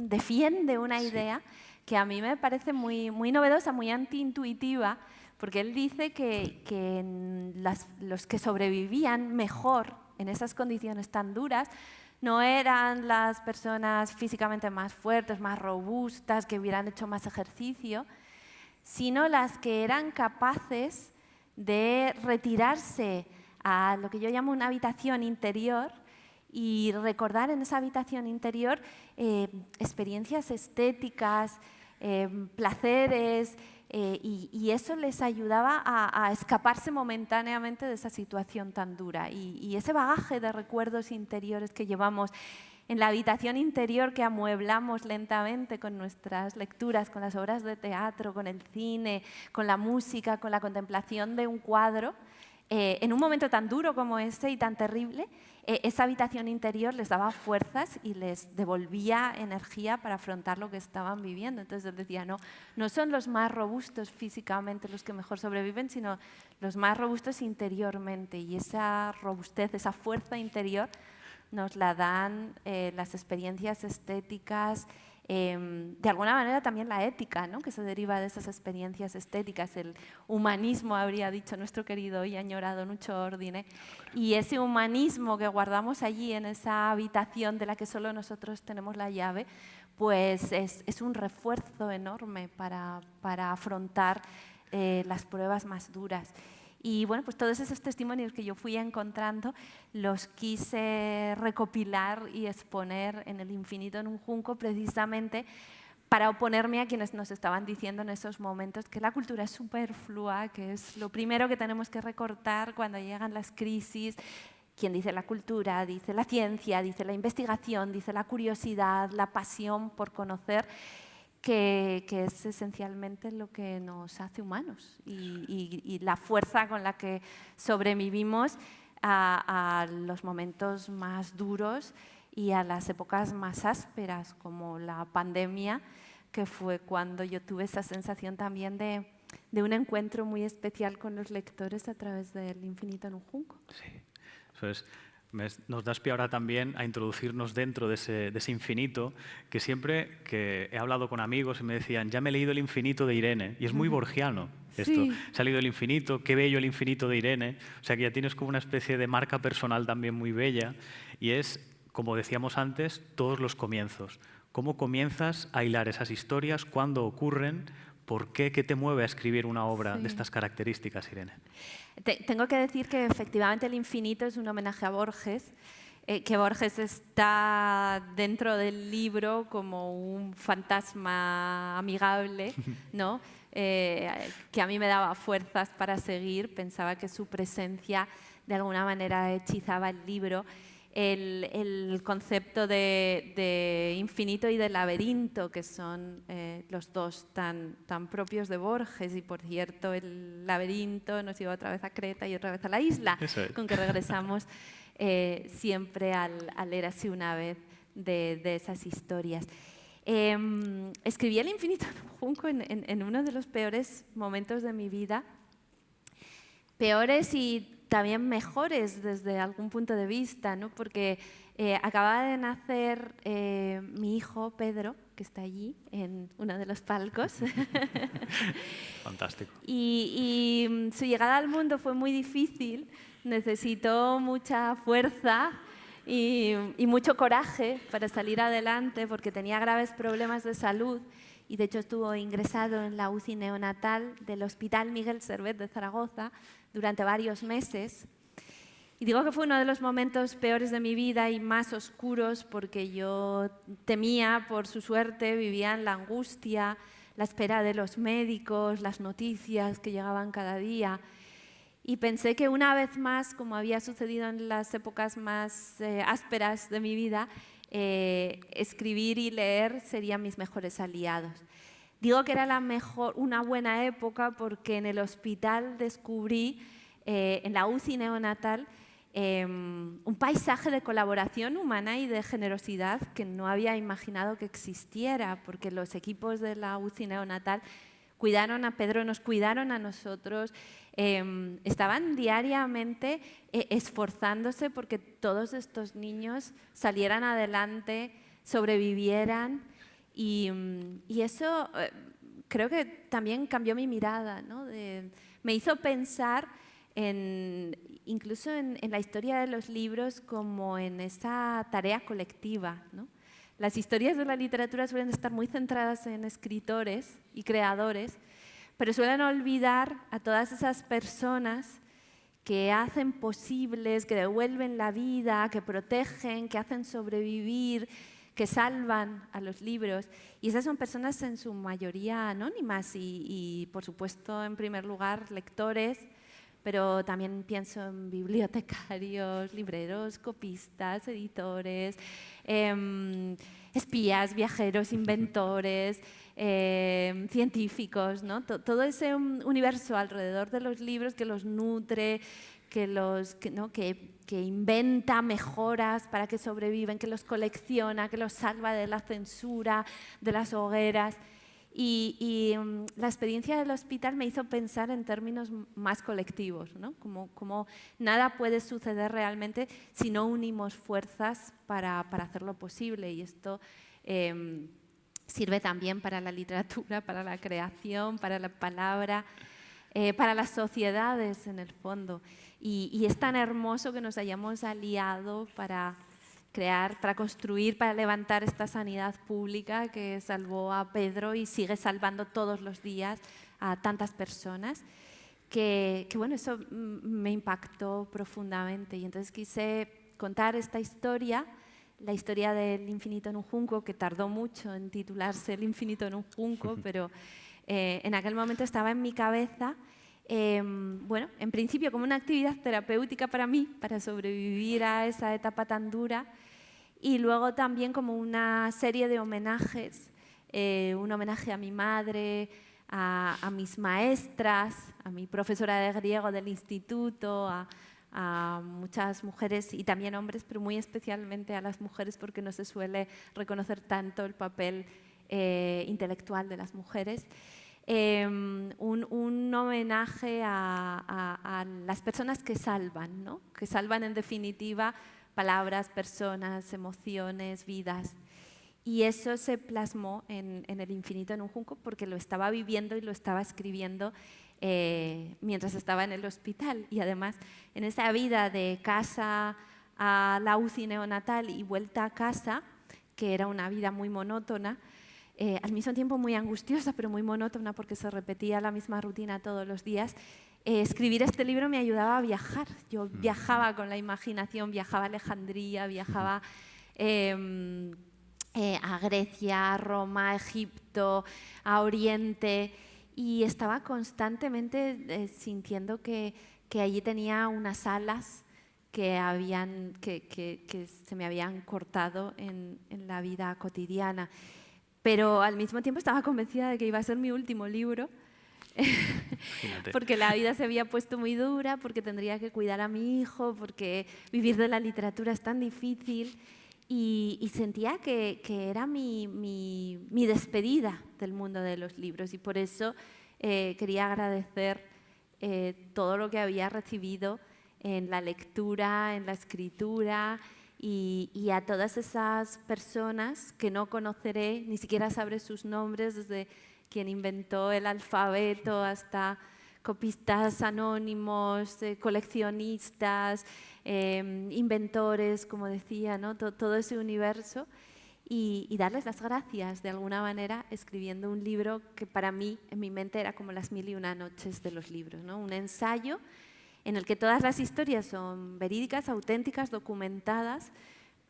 defiende una idea que a mí me parece muy, muy novedosa, muy antiintuitiva, porque él dice que los que sobrevivían mejor en esas condiciones tan duras no eran las personas físicamente más fuertes, más robustas, que hubieran hecho más ejercicio, sino las que eran capaces de retirarse a lo que yo llamo una habitación interior y recordar en esa habitación interior experiencias estéticas, placeres, y eso les ayudaba a escaparse momentáneamente de esa situación tan dura. Y ese bagaje de recuerdos interiores que llevamos en la habitación interior que amueblamos lentamente con nuestras lecturas, con las obras de teatro, con el cine, con la música, con la contemplación de un cuadro, en un momento tan duro como este y tan terrible, esa habitación interior les daba fuerzas y les devolvía energía para afrontar lo que estaban viviendo. Entonces él decía, no son los más robustos físicamente los que mejor sobreviven, sino los más robustos interiormente. Y esa robustez, esa fuerza interior nos la dan las experiencias estéticas, de alguna manera también la ética, ¿no? Que se deriva de esas experiencias estéticas, el humanismo, habría dicho nuestro querido y añorado Nuccio Ordine, y ese humanismo que guardamos allí en esa habitación de la que solo nosotros tenemos la llave, pues es un refuerzo enorme para afrontar las pruebas más duras. Y bueno, pues todos esos testimonios que yo fui encontrando los quise recopilar y exponer en El infinito en un junco, precisamente para oponerme a quienes nos estaban diciendo en esos momentos que la cultura es superflua, que es lo primero que tenemos que recortar cuando llegan las crisis. Quien dice la cultura, dice la ciencia, dice la investigación, dice la curiosidad, la pasión por conocer. que es esencialmente lo que nos hace humanos y la fuerza con la que sobrevivimos a los momentos más duros y a las épocas más ásperas, como la pandemia, que fue cuando yo tuve esa sensación también de un encuentro muy especial con los lectores a través del Infinito en un junco. Sí, eso es. Nos das pie ahora también a introducirnos dentro de ese infinito, que siempre que he hablado con amigos y me decían, ya me he leído El infinito de Irene, y es muy borgiano esto. Sí. Se ha leído El infinito, qué bello El infinito de Irene, o sea que ya tienes como una especie de marca personal también muy bella, y es, como decíamos antes, todos los comienzos. ¿Cómo comienzas a hilar esas historias? ¿Cuándo ocurren? ¿Por qué? ¿Qué te mueve a escribir una obra de estas características, Irene? Tengo que decir que efectivamente El infinito es un homenaje a Borges, que Borges está dentro del libro como un fantasma amigable, ¿no? Que a mí me daba fuerzas para seguir, pensaba que su presencia de alguna manera hechizaba el libro. El concepto de infinito y de laberinto, que son los dos tan propios de Borges, y por cierto el laberinto nos lleva otra vez a Creta y otra vez a la isla, con que regresamos siempre al Érase una vez de esas historias. Escribí El infinito en un junco en uno de los peores momentos de mi vida, peores y también mejores desde algún punto de vista, ¿no? Porque acababa de nacer mi hijo Pedro, que está allí en uno de los palcos. Fantástico. Y su llegada al mundo fue muy difícil, necesitó mucha fuerza y mucho coraje para salir adelante, porque tenía graves problemas de salud y de hecho estuvo ingresado en la UCI neonatal del Hospital Miguel Servet de Zaragoza durante varios meses. Y digo que fue uno de los momentos peores de mi vida y más oscuros, porque yo temía por su suerte, vivía en la angustia, la espera de los médicos, las noticias que llegaban cada día. Y pensé que una vez más, como había sucedido en las épocas más ásperas de mi vida, escribir y leer serían mis mejores aliados. Digo que era una buena época porque en el hospital descubrí, en la UCI neonatal, un paisaje de colaboración humana y de generosidad que no había imaginado que existiera, porque los equipos de la UCI neonatal cuidaron a Pedro, nos cuidaron a nosotros, estaban diariamente esforzándose porque todos estos niños salieran adelante, sobrevivieran, y eso creo que también cambió mi mirada, ¿no? Me hizo pensar incluso en la historia de los libros como en esa tarea colectiva, ¿no? Las historias de la literatura suelen estar muy centradas en escritores y creadores, pero suelen olvidar a todas esas personas que hacen posibles, que devuelven la vida, que protegen, que hacen sobrevivir, que salvan a los libros. Y esas son personas en su mayoría anónimas y por supuesto, en primer lugar, lectores, pero también pienso en bibliotecarios, libreros, copistas, editores, espías, viajeros, inventores, científicos, ¿no? Todo ese universo alrededor de los libros que los nutre, que inventa mejoras para que sobreviven, que los colecciona, que los salva de la censura, de las hogueras. Y la experiencia del hospital me hizo pensar en términos más colectivos, ¿no? Como nada puede suceder realmente si no unimos fuerzas para hacerlo posible. Y esto sirve también para la literatura, para la creación, para la palabra, para las sociedades en el fondo. Y es tan hermoso que nos hayamos aliado para crear, para construir, para levantar esta sanidad pública que salvó a Pedro y sigue salvando todos los días a tantas personas, que bueno, eso me impactó profundamente. Y entonces quise contar esta historia, la historia del infinito en un junco, que tardó mucho en titularse El infinito en un junco, pero en aquel momento estaba en mi cabeza, bueno, en principio como una actividad terapéutica para mí, para sobrevivir a esa etapa tan dura, y luego también como una serie de homenajes un homenaje a mi madre, a mis maestras, a mi profesora de griego del instituto, a muchas mujeres y también hombres, pero muy especialmente a las mujeres porque no se suele reconocer tanto el papel intelectual de las mujeres. Un homenaje a las personas que salvan, ¿no? Que salvan en definitiva palabras, personas, emociones, vidas. Y eso se plasmó en El infinito en un junco porque lo estaba viviendo y lo estaba escribiendo mientras estaba en el hospital. Y además, en esa vida de casa a la UCI neonatal y vuelta a casa, que era una vida muy monótona, al mismo tiempo muy angustiosa, pero muy monótona porque se repetía la misma rutina todos los días, escribir este libro me ayudaba a viajar. Yo viajaba con la imaginación, viajaba a Alejandría, viajaba a Grecia, a Roma, a Egipto, a Oriente, y estaba constantemente sintiendo que allí tenía unas alas que se me habían cortado en la vida cotidiana. Pero al mismo tiempo estaba convencida de que iba a ser mi último libro, porque la vida se había puesto muy dura, porque tendría que cuidar a mi hijo, porque vivir de la literatura es tan difícil. Y sentía que era mi despedida del mundo de los libros y por eso quería agradecer todo lo que había recibido en la lectura, en la escritura y a todas esas personas que no conoceré, ni siquiera sabré sus nombres, desde quien inventó el alfabeto hasta copistas anónimos, coleccionistas, inventores, como decía, ¿no? Todo ese universo y darles las gracias de alguna manera escribiendo un libro que para mí, en mi mente, era como las 1001 noches de los libros, ¿no? Un ensayo en el que todas las historias son verídicas, auténticas, documentadas,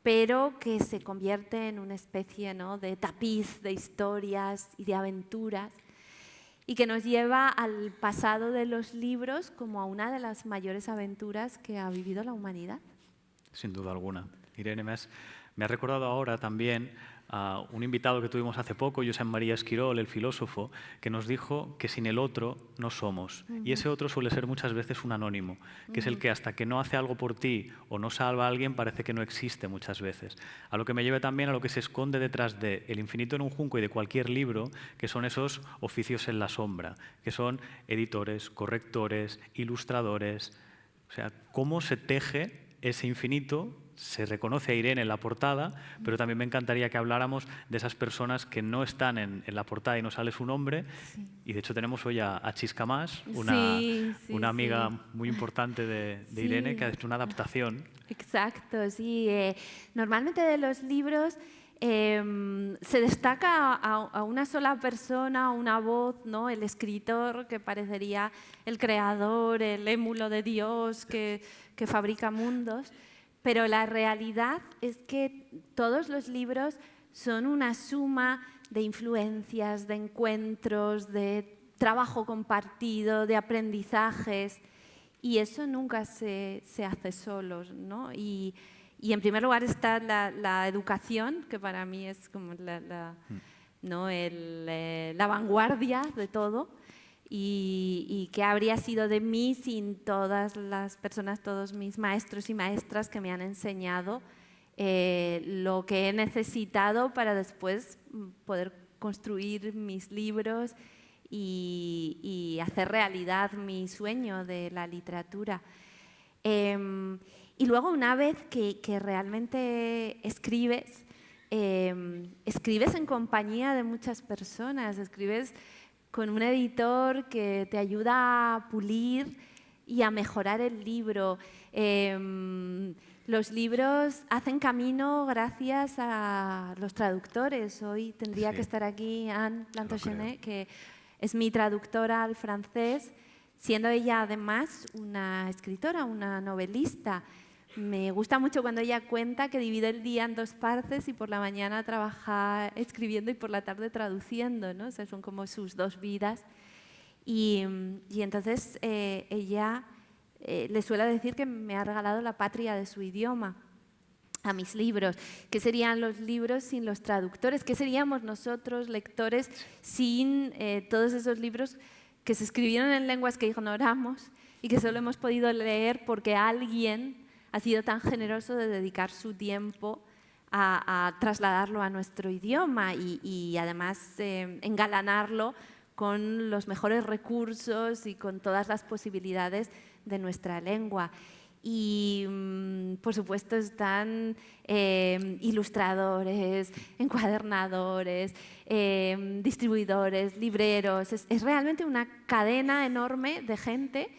pero que se convierte en una especie, ¿no?, de tapiz de historias y de aventuras y que nos lleva al pasado de los libros como a una de las mayores aventuras que ha vivido la humanidad. Sin duda alguna. Irene, me has recordado ahora también a un invitado que tuvimos hace poco, Josep María Esquirol, el filósofo, que nos dijo que sin el otro no somos. Y ese otro suele ser muchas veces un anónimo, que es el que hasta que no hace algo por ti o no salva a alguien parece que no existe muchas veces. A lo que me lleva también a lo que se esconde detrás de El infinito en un junco y de cualquier libro, que son esos oficios en la sombra, que son editores, correctores, ilustradores. O sea, cómo se teje ese infinito. Se reconoce a Irene en la portada, pero también me encantaría que habláramos de esas personas que no están en la portada y no sale su nombre. Sí. Y de hecho tenemos hoy a Chisca Mas, una amiga muy importante de Irene, que ha hecho una adaptación. Exacto, sí. Normalmente de los libros se destaca a una sola persona, una voz, ¿no? El escritor, que parecería el creador, el émulo de Dios que fabrica mundos. Pero la realidad es que todos los libros son una suma de influencias, de encuentros, de trabajo compartido, de aprendizajes, y eso nunca se hace solo, ¿no? Y en primer lugar está la educación, que para mí es como la vanguardia de todo. Y qué habría sido de mí sin todas las personas, todos mis maestros y maestras que me han enseñado lo que he necesitado para después poder construir mis libros y hacer realidad mi sueño de la literatura. Y luego, una vez que realmente escribes, escribes en compañía de muchas personas, escribes con un editor que te ayuda a pulir y a mejorar el libro. Los libros hacen camino gracias a los traductores. Hoy tendría que estar aquí Anne Plantagenet, que es mi traductora al francés, siendo ella además una escritora, una novelista. Me gusta mucho cuando ella cuenta que divide el día en dos partes y por la mañana trabaja escribiendo y por la tarde traduciendo, ¿no? O sea, son como sus dos vidas. Y entonces ella le suele decir que me ha regalado la patria de su idioma. a mis libros. ¿Qué serían los libros sin los traductores? ¿Qué seríamos nosotros, lectores, sin todos esos libros que se escribieron en lenguas que ignoramos y que solo hemos podido leer porque alguien ha sido tan generoso de dedicar su tiempo a trasladarlo a nuestro idioma y además engalanarlo con los mejores recursos y con todas las posibilidades de nuestra lengua? Y, por supuesto, están ilustradores, encuadernadores, distribuidores, libreros. Es realmente una cadena enorme de gente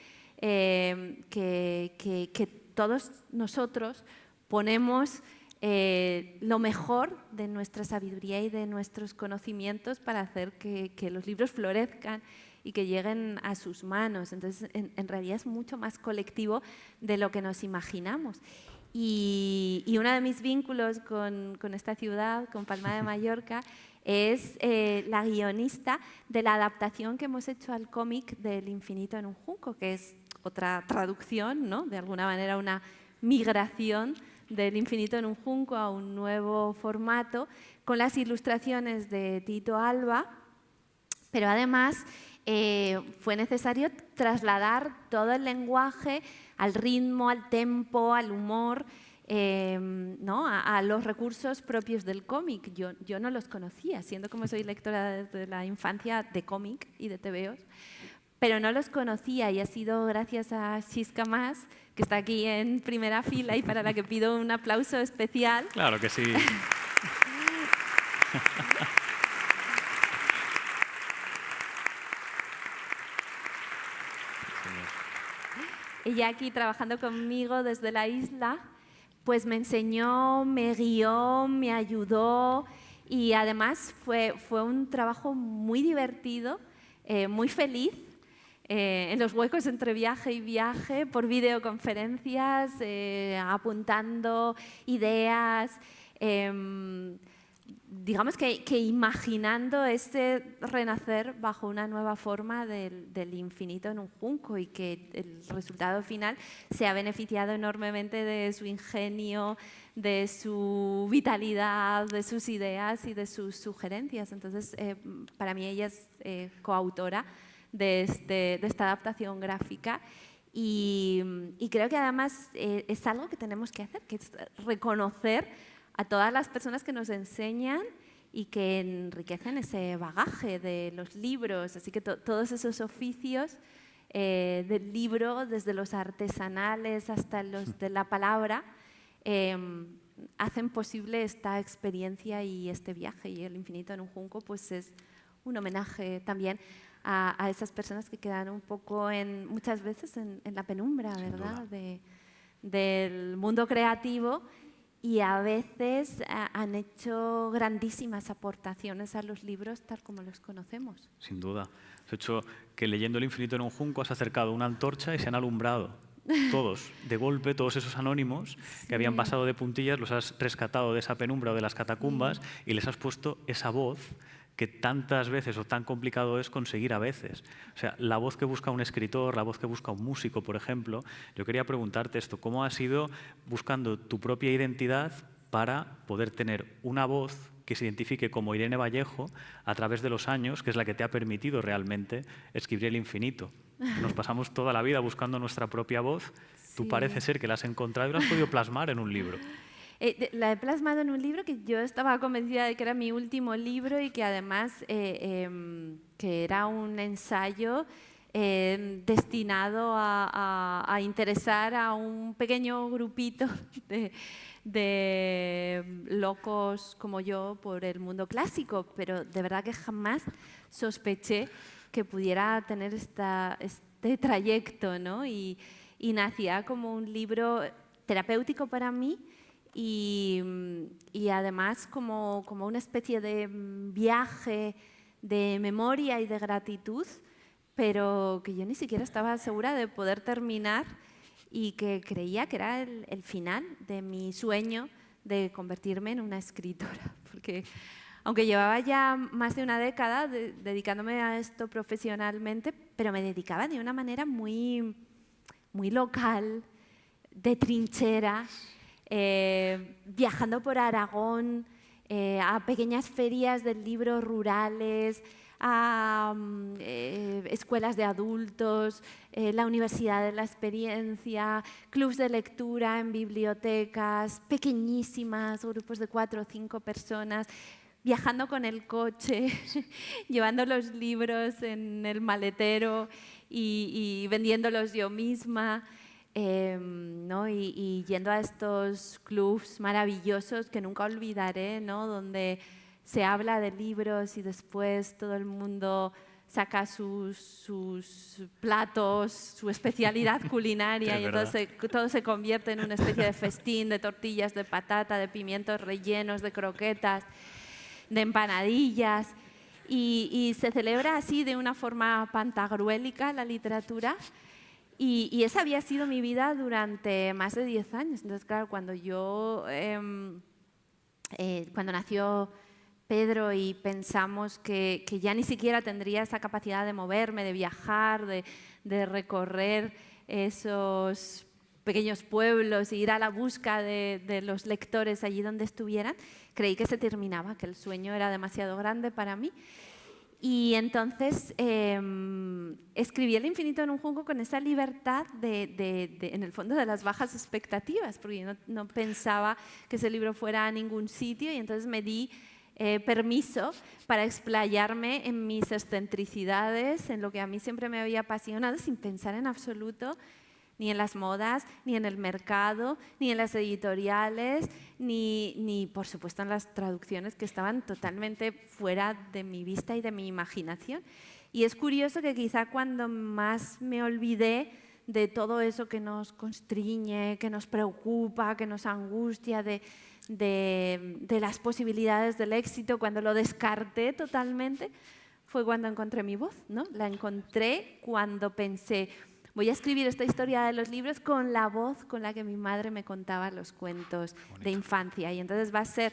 que todos nosotros ponemos lo mejor de nuestra sabiduría y de nuestros conocimientos para hacer que los libros florezcan y que lleguen a sus manos. Entonces, en realidad es mucho más colectivo de lo que nos imaginamos. Y uno de mis vínculos con esta ciudad, con Palma de Mallorca, es la guionista de la adaptación que hemos hecho al cómic del Infinito en un junco, que es otra traducción, ¿no? De alguna manera una migración del Infinito en un junco a un nuevo formato, con las ilustraciones de Tito Alba, pero además fue necesario trasladar todo el lenguaje al ritmo, al tempo, al humor, ¿no? a los recursos propios del cómic. Yo no los conocía, siendo como soy lectora desde la infancia de cómic y de tebeos, pero no los conocía y ha sido gracias a Xisca Mas, que está aquí en primera fila y para la que pido un aplauso especial. Claro que sí. Ella aquí trabajando conmigo desde la isla, pues me enseñó, me guió, me ayudó y además fue un trabajo muy divertido, muy feliz, en los huecos entre viaje y viaje, por videoconferencias, apuntando ideas, digamos que imaginando este renacer bajo una nueva forma del infinito en un junco y que el resultado final se ha beneficiado enormemente de su ingenio, de su vitalidad, de sus ideas y de sus sugerencias. Entonces, para mí ella es coautora de esta adaptación gráfica y creo que además es algo que tenemos que hacer, que es reconocer a todas las personas que nos enseñan y que enriquecen ese bagaje de los libros. Así que todos esos oficios del libro, desde los artesanales hasta los de la palabra, hacen posible esta experiencia y este viaje. Y el Infinito en un junco pues es un homenaje también a esas personas que quedan un poco muchas veces en la penumbra, ¿verdad? Del mundo creativo. Y a veces han hecho grandísimas aportaciones a los libros tal como los conocemos. Sin duda. Has hecho que leyendo El Infinito en un junco has acercado una antorcha y se han alumbrado todos, de golpe, todos esos anónimos que habían pasado de puntillas, los has rescatado de esa penumbra o de las catacumbas y les has puesto esa voz que tantas veces o tan complicado es conseguir a veces. O sea, la voz que busca un escritor, la voz que busca un músico, por ejemplo. Yo quería preguntarte esto, ¿cómo has ido buscando tu propia identidad para poder tener una voz que se identifique como Irene Vallejo a través de los años, que es la que te ha permitido realmente escribir El Infinito? Nos pasamos toda la vida buscando nuestra propia voz. Sí. Tú parece ser que la has encontrado y la has podido plasmar en un libro. La he plasmado en un libro que yo estaba convencida de que era mi último libro y que además que era un ensayo destinado a interesar a un pequeño grupito de locos como yo por el mundo clásico, pero de verdad que jamás sospeché que pudiera tener este trayecto, ¿no? Y nacía como un libro terapéutico para mí y además como una especie de viaje de memoria y de gratitud, pero que yo ni siquiera estaba segura de poder terminar y que creía que era el final de mi sueño de convertirme en una escritora, porque aunque llevaba ya más de una década dedicándome a esto profesionalmente, pero me dedicaba de una manera muy, muy local, de trinchera, viajando por Aragón, a pequeñas ferias del libro rurales, a escuelas de adultos, la Universidad de la Experiencia, clubs de lectura en bibliotecas pequeñísimas, grupos de 4 o 5 personas, viajando con el coche, llevando los libros en el maletero y vendiéndolos yo misma, ¿no? y yendo a estos clubs maravillosos que nunca olvidaré, ¿no? Donde se habla de libros y después todo el mundo saca sus platos, su especialidad culinaria y entonces todo se convierte en una especie de festín de tortillas de patata, de pimientos rellenos, de croquetas, de empanadillas y se celebra así de una forma pantagruélica la literatura y esa había sido mi vida durante más de 10 años. Entonces, claro, cuando nació Pedro y pensamos que ya ni siquiera tendría esa capacidad de moverme, de viajar, de recorrer esos pequeños pueblos e ir a la busca de los lectores allí donde estuvieran, creí que se terminaba, que el sueño era demasiado grande para mí. Y entonces escribí El infinito en un junco con esa libertad en el fondo, de las bajas expectativas, porque yo no pensaba que ese libro fuera a ningún sitio y entonces me di permiso para explayarme en mis excentricidades, en lo que a mí siempre me había apasionado, sin pensar en absoluto ni en las modas, ni en el mercado, ni en las editoriales, ni por supuesto en las traducciones que estaban totalmente fuera de mi vista y de mi imaginación. Y es curioso que quizá cuando más me olvidé de todo eso que nos constriñe, que nos preocupa, que nos angustia, de las posibilidades del éxito, cuando lo descarté totalmente, fue cuando encontré mi voz, ¿no? La encontré cuando pensé, voy a escribir esta historia de los libros con la voz con la que mi madre me contaba los cuentos de infancia. Y entonces va a ser,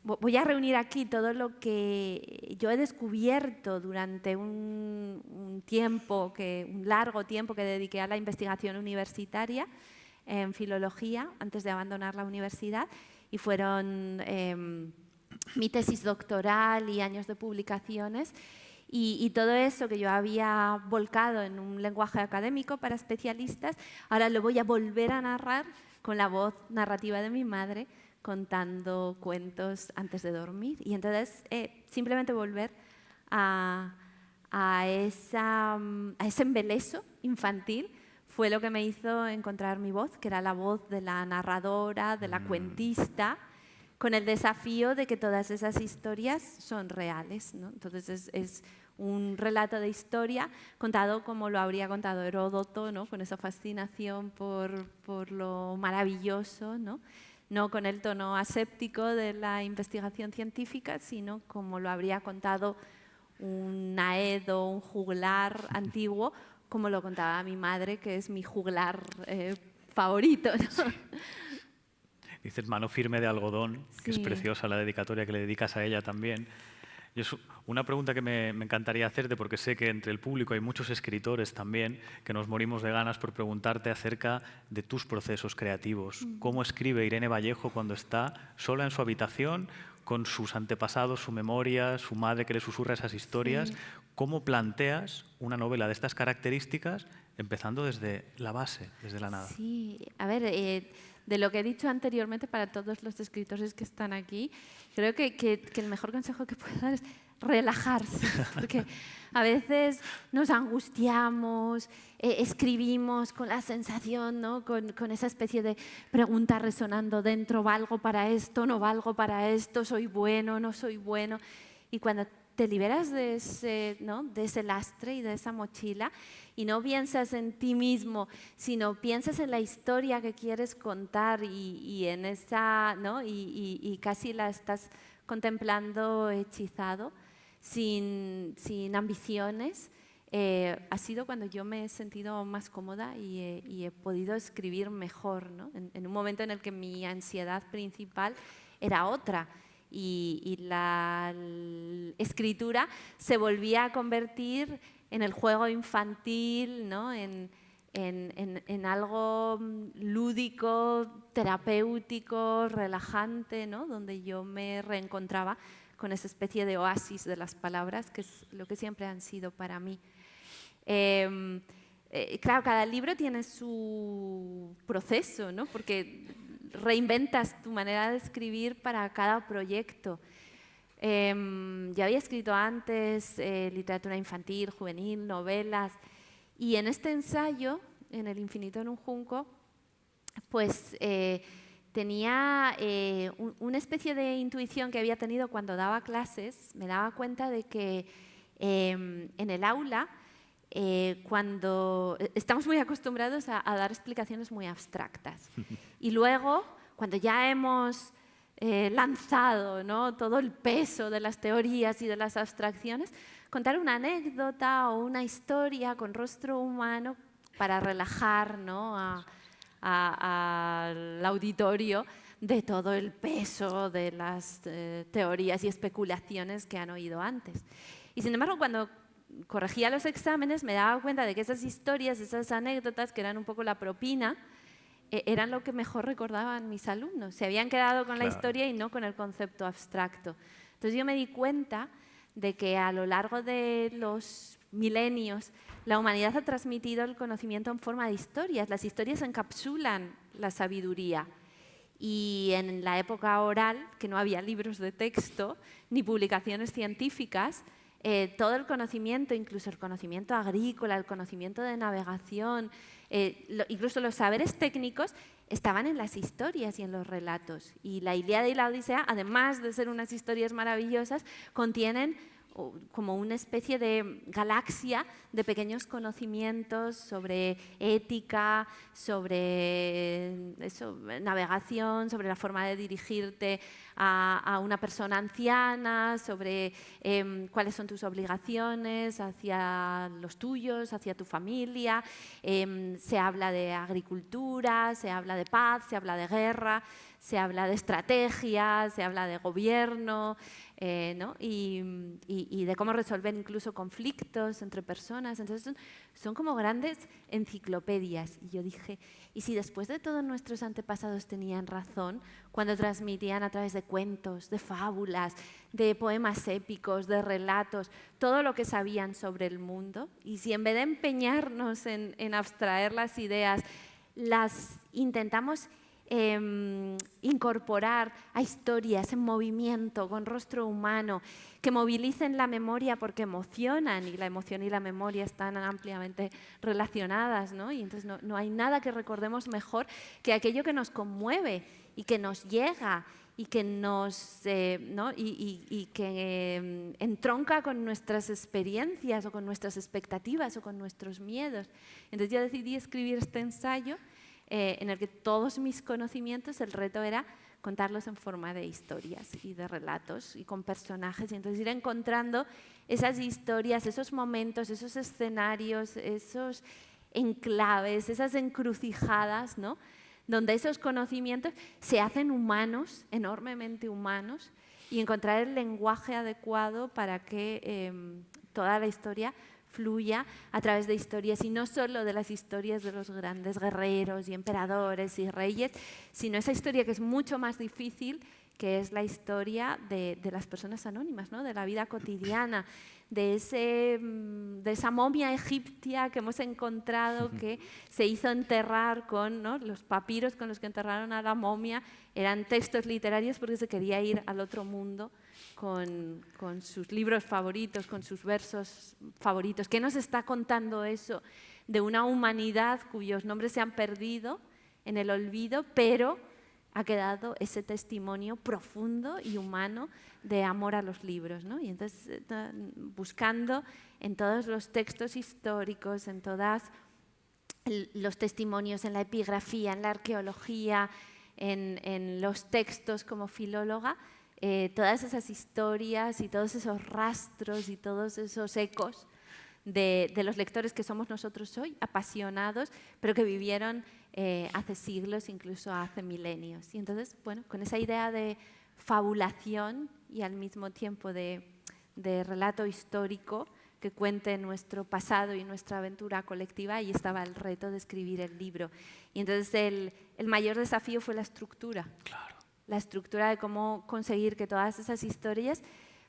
voy a reunir aquí todo lo que yo he descubierto durante un largo tiempo que dediqué a la investigación universitaria en filología antes de abandonar la universidad, y fueron mi tesis doctoral y años de publicaciones. Y todo eso que yo había volcado en un lenguaje académico para especialistas, ahora lo voy a volver a narrar con la voz narrativa de mi madre, contando cuentos antes de dormir. Y entonces simplemente volver a ese embeleso infantil fue lo que me hizo encontrar mi voz, que era la voz de la narradora, de la cuentista, con el desafío de que todas esas historias son reales, ¿no? Entonces es un relato de historia contado como lo habría contado Heródoto, ¿no? Con esa fascinación por lo maravilloso, ¿no? No con el tono aséptico de la investigación científica, sino como lo habría contado un Aedo, un juglar antiguo, como lo contaba mi madre, que es mi juglar favorito, ¿no? Sí. Dices Mano firme de algodón, que es preciosa la dedicatoria que le dedicas a ella también. Y es una pregunta que me encantaría hacerte, porque sé que entre el público hay muchos escritores también que nos morimos de ganas por preguntarte acerca de tus procesos creativos. ¿Cómo escribe Irene Vallejo cuando está sola en su habitación, con sus antepasados, su memoria, su madre que le susurra esas historias? ¿Cómo planteas una novela de estas características empezando desde la base, desde la nada? Sí, a ver, de lo que he dicho anteriormente, para todos los escritores que están aquí, creo que el mejor consejo que puedo dar es relajarse, porque a veces nos angustiamos, escribimos con la sensación, ¿no? con esa especie de pregunta resonando dentro: ¿valgo para esto? ¿No valgo para esto? ¿Soy bueno? ¿No soy bueno? Y cuando te liberas de ese lastre y de esa mochila y no piensas en ti mismo, sino piensas en la historia que quieres contar y en esa, ¿no? y casi la estás contemplando hechizado, sin ambiciones, ha sido cuando yo me he sentido más cómoda y he podido escribir mejor, ¿no? En un momento en el que mi ansiedad principal era otra. Y la escritura se volvía a convertir en el juego infantil, ¿no? en en algo lúdico, terapéutico, relajante, ¿no? Donde yo me reencontraba con esa especie de oasis de las palabras, que es lo que siempre han sido para mí. Claro, cada libro tiene su proceso, ¿no? Porque reinventas tu manera de escribir para cada proyecto. Ya había escrito antes literatura infantil, juvenil, novelas, y en este ensayo, en El infinito en un junco, pues tenía una especie de intuición que había tenido cuando daba clases. Me daba cuenta de que en el aula, cuando estamos muy acostumbrados a dar explicaciones muy abstractas, y luego, cuando ya hemos lanzado, ¿no?, todo el peso de las teorías y de las abstracciones, contar una anécdota o una historia con rostro humano para relajar, ¿no?, al auditorio de todo el peso de las teorías y especulaciones que han oído antes. Y sin embargo, cuando corregía los exámenes me daba cuenta de que esas historias, esas anécdotas, que eran un poco la propina, eran lo que mejor recordaban mis alumnos. Se habían quedado con la historia y no con el concepto abstracto. Entonces yo me di cuenta de que a lo largo de los milenios la humanidad ha transmitido el conocimiento en forma de historias. Las historias encapsulan la sabiduría. Y en la época oral, que no había libros de texto ni publicaciones científicas, todo el conocimiento, incluso el conocimiento agrícola, el conocimiento de navegación, incluso los saberes técnicos, estaban en las historias y en los relatos. Y la Ilíada y la Odisea, además de ser unas historias maravillosas, contienen como una especie de galaxia de pequeños conocimientos sobre ética, sobre navegación, sobre la forma de dirigirte a una persona anciana, sobre cuáles son tus obligaciones hacia los tuyos, hacia tu familia. Se habla de agricultura, se habla de paz, se habla de guerra, se habla de estrategia, se habla de gobierno, ¿no? y de cómo resolver incluso conflictos entre personas. Entonces son como grandes enciclopedias. Y yo dije, ¿y si después de todo nuestros antepasados tenían razón cuando transmitían a través de cuentos, de fábulas, de poemas épicos, de relatos, todo lo que sabían sobre el mundo? Y si en vez de empeñarnos en abstraer las ideas, las intentamos incorporar a historias en movimiento, con rostro humano, que movilicen la memoria porque emocionan, y la emoción y la memoria están ampliamente relacionadas, ¿no? Y entonces no hay nada que recordemos mejor que aquello que nos conmueve y que nos llega y que nos ¿no? y que entronca con nuestras experiencias o con nuestras expectativas o con nuestros miedos. Entonces yo decidí escribir este ensayo en el que todos mis conocimientos, el reto era contarlos en forma de historias y de relatos y con personajes, y entonces ir encontrando esas historias, esos momentos, esos escenarios, esos enclaves, esas encrucijadas, ¿no?, donde esos conocimientos se hacen humanos, enormemente humanos, y encontrar el lenguaje adecuado para que toda la historia fluya a través de historias, y no solo de las historias de los grandes guerreros y emperadores y reyes, sino esa historia que es mucho más difícil, que es la historia de las personas anónimas, ¿no?, de la vida cotidiana, de esa momia egipcia que hemos encontrado, que se hizo enterrar con, ¿no?, los papiros con los que enterraron a la momia, eran textos literarios porque se quería ir al otro mundo con sus libros favoritos, con sus versos favoritos. ¿Qué nos está contando eso de una humanidad cuyos nombres se han perdido en el olvido, pero ha quedado ese testimonio profundo y humano de amor a los libros, ¿no? Y entonces, buscando en todos los textos históricos, en todos los testimonios, en la epigrafía, en la arqueología, en los textos como filóloga, todas esas historias y todos esos rastros y todos esos ecos de los lectores que somos nosotros hoy, apasionados, pero que vivieron hace siglos, incluso hace milenios. Y entonces, bueno, con esa idea de fabulación y al mismo tiempo de relato histórico, que cuente nuestro pasado y nuestra aventura colectiva, y estaba el reto de escribir el libro. Y entonces el mayor desafío fue la estructura. Claro. La estructura de cómo conseguir que todas esas historias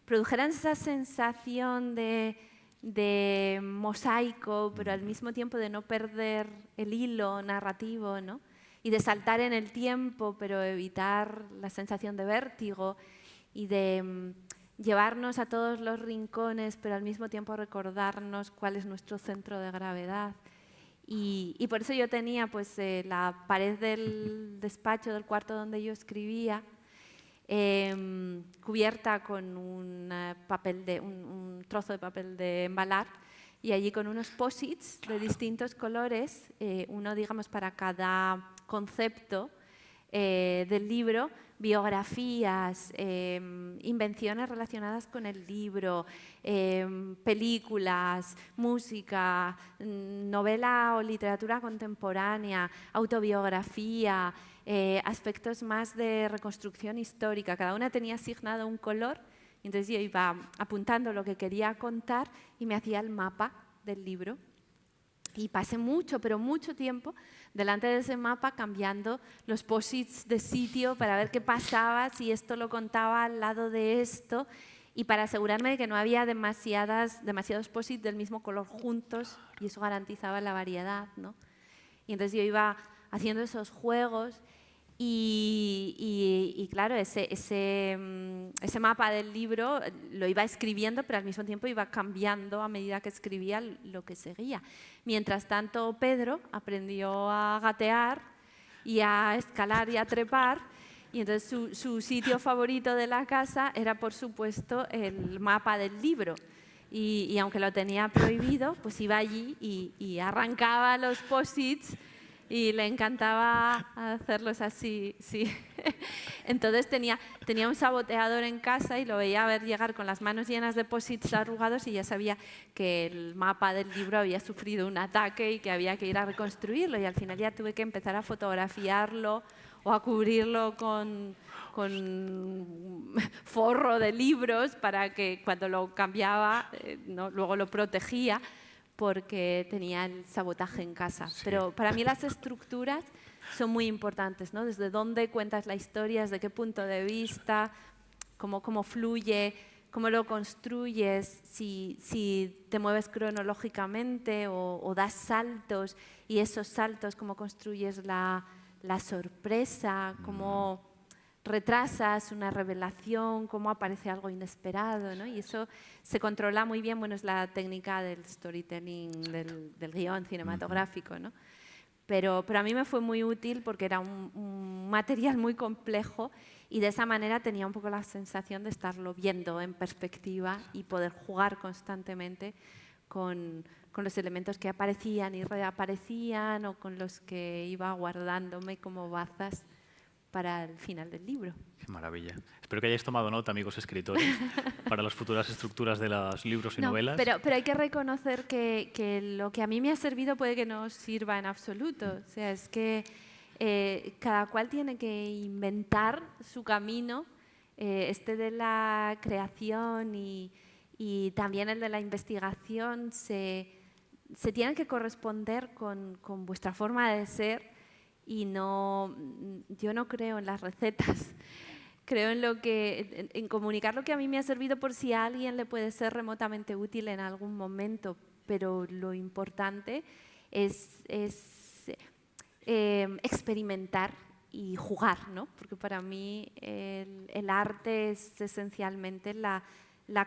produjeran esa sensación de mosaico, pero al mismo tiempo de no perder el hilo narrativo, ¿no? Y de saltar en el tiempo, pero evitar la sensación de vértigo, y de llevarnos a todos los rincones, pero al mismo tiempo recordarnos cuál es nuestro centro de gravedad. Y por eso yo tenía pues, la pared del despacho, del cuarto donde yo escribía, cubierta con un trozo de papel de embalar, y allí con unos posits de distintos colores, uno digamos para cada concepto del libro, biografías, invenciones relacionadas con el libro, películas, música, novela o literatura contemporánea, autobiografía, aspectos más de reconstrucción histórica. Cada una tenía asignado un color, y entonces yo iba apuntando lo que quería contar y me hacía el mapa del libro. Y pasé mucho, pero mucho tiempo delante de ese mapa cambiando los posits de sitio para ver qué pasaba, si esto lo contaba al lado de esto, y para asegurarme de que no había demasiados posits del mismo color juntos, y eso garantizaba la variedad, ¿no? Y entonces yo iba haciendo esos juegos y claro, ese mapa del libro lo iba escribiendo, pero al mismo tiempo iba cambiando a medida que escribía lo que seguía. Mientras tanto, Pedro aprendió a gatear y a escalar y a trepar, y entonces su sitio favorito de la casa era, por supuesto, el mapa del libro. Y aunque lo tenía prohibido, pues iba allí y arrancaba los posits, y le encantaba hacerlos así, sí. Entonces tenía un saboteador en casa y lo veía llegar con las manos llenas de posits arrugados, y ya sabía que el mapa del libro había sufrido un ataque y que había que ir a reconstruirlo, y al final ya tuve que empezar a fotografiarlo o a cubrirlo con forro de libros para que cuando lo cambiaba, luego lo protegía, porque tenía el sabotaje en casa. Sí. Pero para mí las estructuras son muy importantes, ¿no? Desde dónde cuentas la historia, desde qué punto de vista, cómo fluye, cómo lo construyes, si te mueves cronológicamente o das saltos, y esos saltos, cómo construyes la sorpresa, cómo retrasas una revelación, cómo aparece algo inesperado, ¿no? Y eso se controla muy bien, bueno, es la técnica del storytelling, del guión cinematográfico, ¿no? Pero a mí me fue muy útil porque era un material muy complejo, y de esa manera tenía un poco la sensación de estarlo viendo en perspectiva y poder jugar constantemente con los elementos que aparecían y reaparecían, o con los que iba guardándome como bazas para el final del libro. Qué maravilla. Espero que hayáis tomado nota, amigos escritores, para las futuras estructuras de los libros y novelas. Pero hay que reconocer que lo que a mí me ha servido puede que no sirva en absoluto. O sea, es que cada cual tiene que inventar su camino, de la creación y también el de la investigación se tienen que corresponder con vuestra forma de ser. Y yo no creo en las recetas, creo en comunicar lo que a mí me ha servido, por si a alguien le puede ser remotamente útil en algún momento, pero lo importante es experimentar y jugar, ¿no? Porque para mí el arte es esencialmente la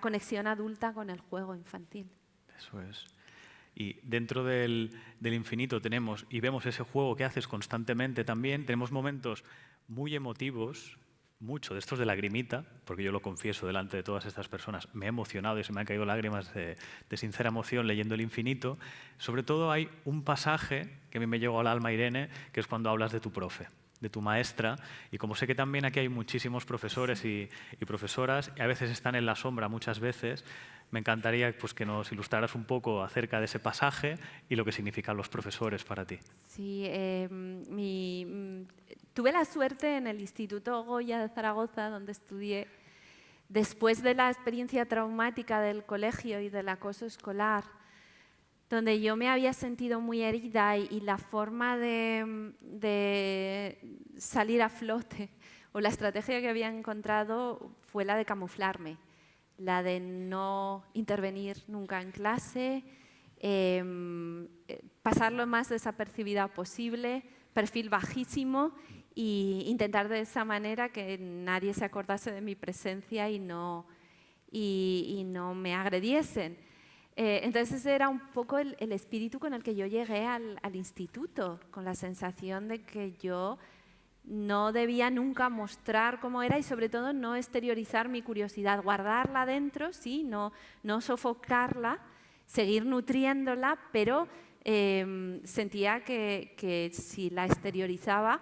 conexión adulta con el juego infantil. Eso es. Y dentro del infinito tenemos, y vemos ese juego que haces constantemente también, tenemos momentos muy emotivos, mucho de estos de lagrimita, porque yo lo confieso delante de todas estas personas, me he emocionado y se me han caído lágrimas de sincera emoción leyendo el infinito. Sobre todo hay un pasaje que a mí me llegó al alma, Irene, que es cuando hablas de tu profe, de tu maestra, y como sé que también aquí hay muchísimos profesores y profesoras, y a veces están en la sombra, muchas veces, me encantaría pues, que nos ilustraras un poco acerca de ese pasaje y lo que significan los profesores para ti. Sí, tuve la suerte en el Instituto Goya de Zaragoza, donde estudié, después de la experiencia traumática del colegio y del acoso escolar, donde yo me había sentido muy herida y la forma de salir a flote o la estrategia que había encontrado fue la de camuflarme, la de no intervenir nunca en clase, pasar lo más desapercibida posible, perfil bajísimo, e intentar de esa manera que nadie se acordase de mi presencia y no me agrediesen. Entonces ese era un poco el espíritu con el que yo llegué al instituto, con la sensación de que yo no debía nunca mostrar cómo era y sobre todo no exteriorizar mi curiosidad, guardarla dentro, sí, no sofocarla, seguir nutriéndola, pero sentía que si la exteriorizaba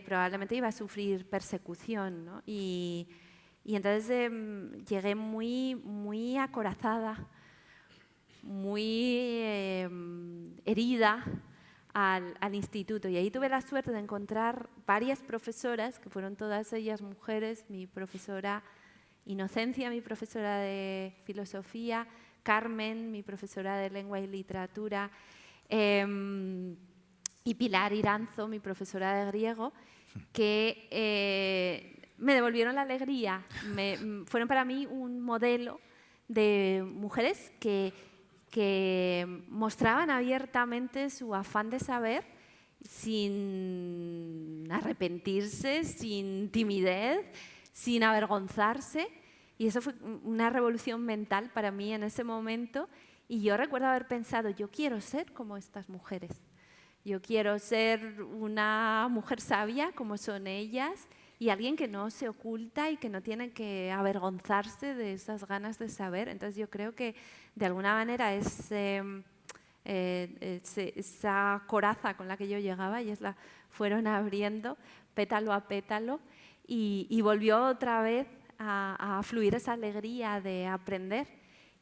probablemente iba a sufrir persecución, ¿no? Y entonces llegué muy acorazada, muy herida al instituto, y ahí tuve la suerte de encontrar varias profesoras, que fueron todas ellas mujeres, mi profesora Inocencia, mi profesora de filosofía, Carmen, mi profesora de lengua y literatura, y Pilar Iranzo, mi profesora de griego, que me devolvieron la alegría, fueron para mí un modelo de mujeres que mostraban abiertamente su afán de saber sin arrepentirse, sin timidez, sin avergonzarse. Y eso fue una revolución mental para mí en ese momento. Y yo recuerdo haber pensado, yo quiero ser como estas mujeres. Yo quiero ser una mujer sabia como son ellas y alguien que no se oculta y que no tiene que avergonzarse de esas ganas de saber. Entonces yo creo que de alguna manera esa coraza con la que yo llegaba, ellas la fueron abriendo pétalo a pétalo y volvió otra vez a fluir esa alegría de aprender.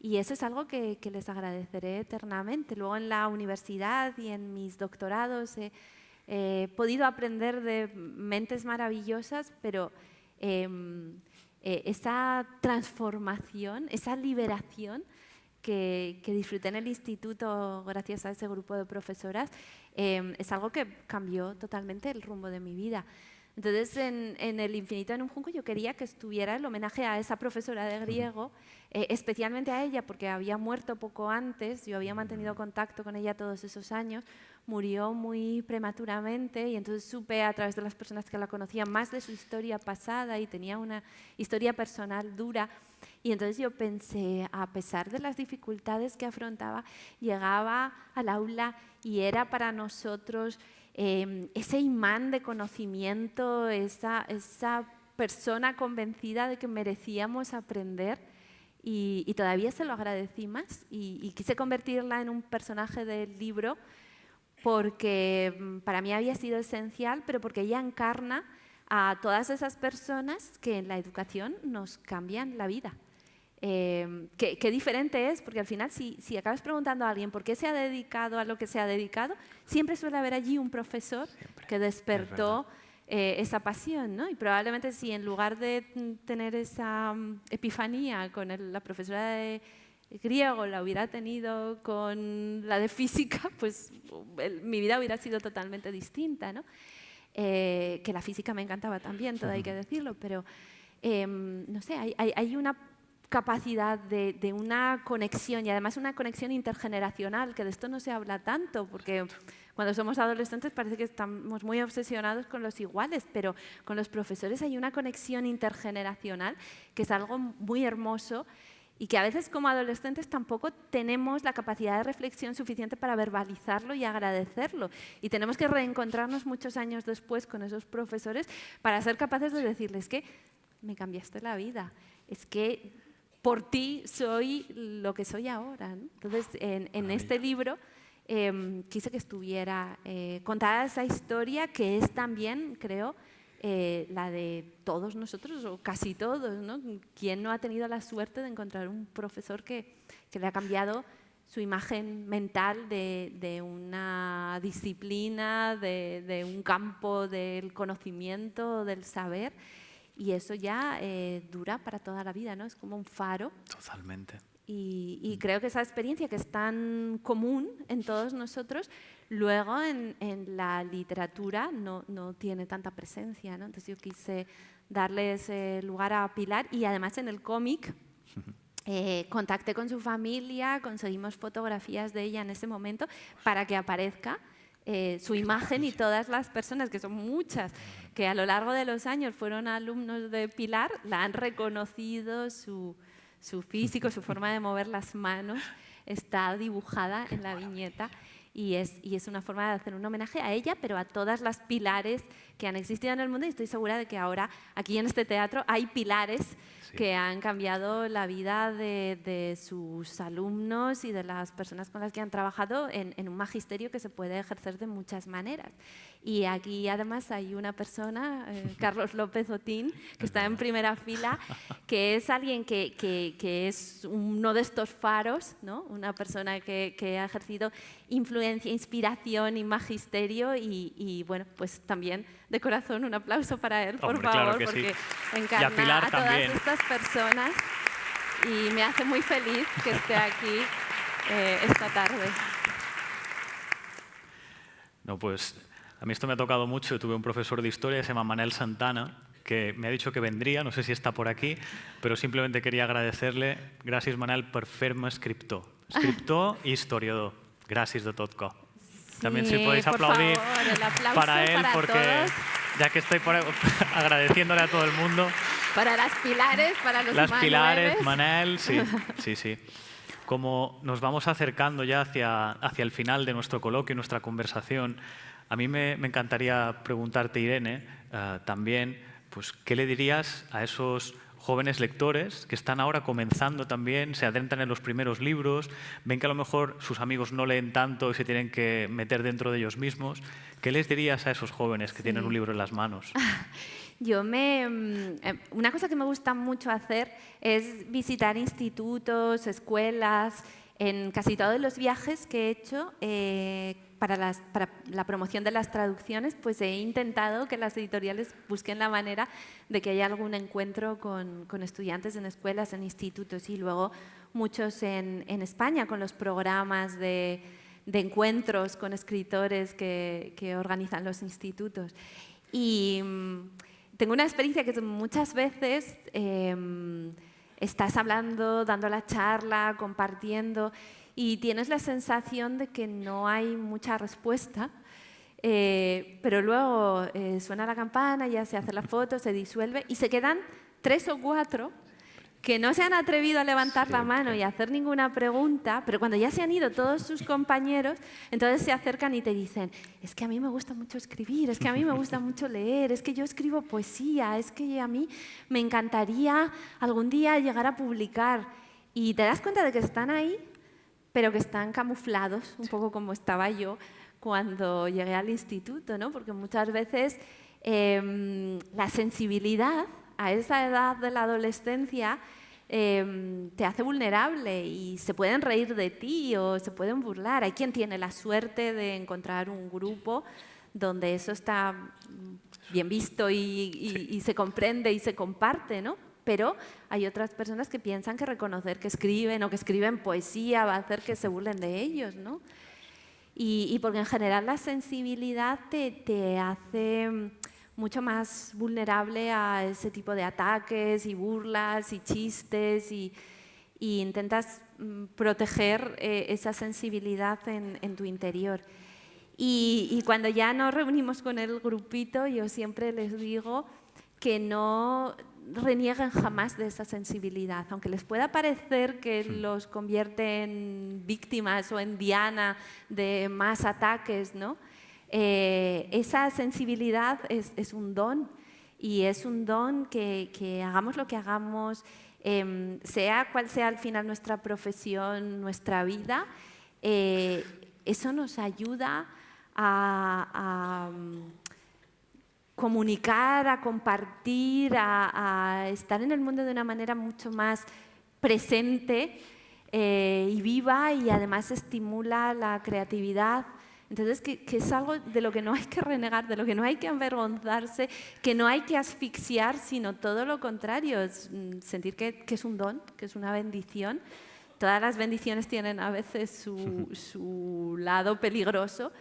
Y eso es algo que les agradeceré eternamente. Luego en la universidad y en mis doctorados he podido aprender de mentes maravillosas, pero esa transformación, esa liberación que disfruté en el instituto gracias a ese grupo de profesoras, es algo que cambió totalmente el rumbo de mi vida. Entonces, en El infinito en un junco yo quería que estuviera el homenaje a esa profesora de griego, especialmente a ella, porque había muerto poco antes, yo había mantenido contacto con ella todos esos años, murió muy prematuramente y entonces supe a través de las personas que la conocían más de su historia pasada y tenía una historia personal dura. Y entonces yo pensé, a pesar de las dificultades que afrontaba, llegaba al aula y era para nosotros ese imán de conocimiento, esa persona convencida de que merecíamos aprender y todavía se lo agradecí más y quise convertirla en un personaje del libro porque para mí había sido esencial, pero porque ella encarna a todas esas personas que en la educación nos cambian la vida. Qué diferente es, porque al final si acabas preguntando a alguien por qué se ha dedicado a lo que se ha dedicado, siempre suele haber allí un profesor que despertó esa pasión, ¿no? Y probablemente si en lugar de tener esa epifanía con la profesora de griego la hubiera tenido con la de física, pues mi vida hubiera sido totalmente distinta, ¿no? Que la física me encantaba también, todo hay que decirlo, pero no sé, hay una capacidad de una conexión y además una conexión intergeneracional, que de esto no se habla tanto, porque cuando somos adolescentes parece que estamos muy obsesionados con los iguales, pero con los profesores hay una conexión intergeneracional que es algo muy hermoso y que a veces como adolescentes tampoco tenemos la capacidad de reflexión suficiente para verbalizarlo y agradecerlo. Y tenemos que reencontrarnos muchos años después con esos profesores para ser capaces de decirles que me cambiaste la vida, es que por ti soy lo que soy ahora, ¿no? Entonces, en este libro quise que estuviera contada esa historia que es también, creo, la de todos nosotros, o casi todos, ¿no? ¿Quién no ha tenido la suerte de encontrar un profesor que le ha cambiado su imagen mental de una disciplina, de un campo del conocimiento, del saber? y eso ya dura para toda la vida, ¿no? Es como un faro. Totalmente. Y creo que esa experiencia que es tan común en todos nosotros, luego en la literatura no tiene tanta presencia, ¿no? Entonces yo quise darle ese lugar a Pilar y además en el cómic contacté con su familia, conseguimos fotografías de ella en ese momento para que aparezca su imagen y todas las personas, que son muchas, que a lo largo de los años fueron alumnos de Pilar, la han reconocido, su físico, su forma de mover las manos está dibujada en la viñeta y es una forma de hacer un homenaje a ella, pero a todas las Pilares que han existido en el mundo y estoy segura de que ahora aquí en este teatro hay Pilares que han cambiado la vida de sus alumnos y de las personas con las que han trabajado en un magisterio que se puede ejercer de muchas maneras. Y aquí además hay una persona, Carlos López Otín, que está en primera fila, que es alguien que es uno de estos faros, ¿no? Una persona que ha ejercido influencia, inspiración y magisterio y bueno, pues también de corazón un aplauso para él, por Hombre, favor, claro que porque sí. encarna Y a Pilar a todas también. estas personas y me hace muy feliz que esté aquí esta tarde. No, pues a mí esto me ha tocado mucho. Tuve un profesor de historia que se llama Manel Santana, que me ha dicho que vendría, no sé si está por aquí, pero simplemente quería agradecerle. Gràcies, Manel, per fer-me escriptor. Escriptor y historiador. Gràcies de tot cor. También si podéis por aplaudir favor, el aplauso para él, para porque todos. ya que estoy agradeciéndole a todo el mundo. Para las Pilares, para los Las Pilares, Manueles. Manel, sí. Como nos vamos acercando ya hacia el final de nuestro coloquio y nuestra conversación, a mí me encantaría preguntarte, Irene, también, pues, ¿qué le dirías a esos jóvenes lectores que están ahora comenzando también, se adentran en los primeros libros, ven que a lo mejor sus amigos no leen tanto y se tienen que meter dentro de ellos mismos? ¿Qué les dirías a esos jóvenes que tienen un libro en las manos? Una cosa que me gusta mucho hacer es visitar institutos, escuelas. En casi todos los viajes que he hecho para la promoción de las traducciones, pues he intentado que las editoriales busquen la manera de que haya algún encuentro con estudiantes en escuelas, en institutos y luego muchos en España con los programas de encuentros con escritores que organizan los institutos. Y tengo una experiencia que muchas veces estás hablando, dando la charla, compartiendo y tienes la sensación de que no hay mucha respuesta, pero luego suena la campana, ya se hace la foto, se disuelve y se quedan 3 o 4 que no se han atrevido a levantar la mano y a hacer ninguna pregunta, pero cuando ya se han ido todos sus compañeros, entonces se acercan y te dicen, es que a mí me gusta mucho escribir, es que a mí me gusta mucho leer, es que yo escribo poesía, es que a mí me encantaría algún día llegar a publicar. Y te das cuenta de que están ahí, pero que están camuflados, un poco como estaba yo cuando llegué al instituto, ¿no? Porque muchas veces la sensibilidad a esa edad de la adolescencia te hace vulnerable y se pueden reír de ti o se pueden burlar. Hay quien tiene la suerte de encontrar un grupo donde eso está bien visto y se comprende y se comparte, ¿no? Pero hay otras personas que piensan que reconocer que escriben o que escriben poesía va a hacer que se burlen de ellos, ¿no? Y porque en general la sensibilidad te hace mucho más vulnerable a ese tipo de ataques y burlas y chistes y intentas proteger esa sensibilidad en tu interior. Y cuando ya nos reunimos con el grupito, yo siempre les digo que no renieguen jamás de esa sensibilidad, aunque les pueda parecer que los convierte en víctimas o en diana de más ataques, ¿no? Esa sensibilidad es un don y es un don que hagamos lo que hagamos, sea cual sea al final nuestra profesión, nuestra vida, eso nos ayuda a comunicar, a compartir, a estar en el mundo de una manera mucho más presente y viva y además estimula la creatividad, Entonces, que es algo de lo que no hay que renegar, de lo que no hay que avergonzarse, que no hay que asfixiar, sino todo lo contrario, es sentir que es un don, que es una bendición. Todas las bendiciones tienen a veces su lado peligroso,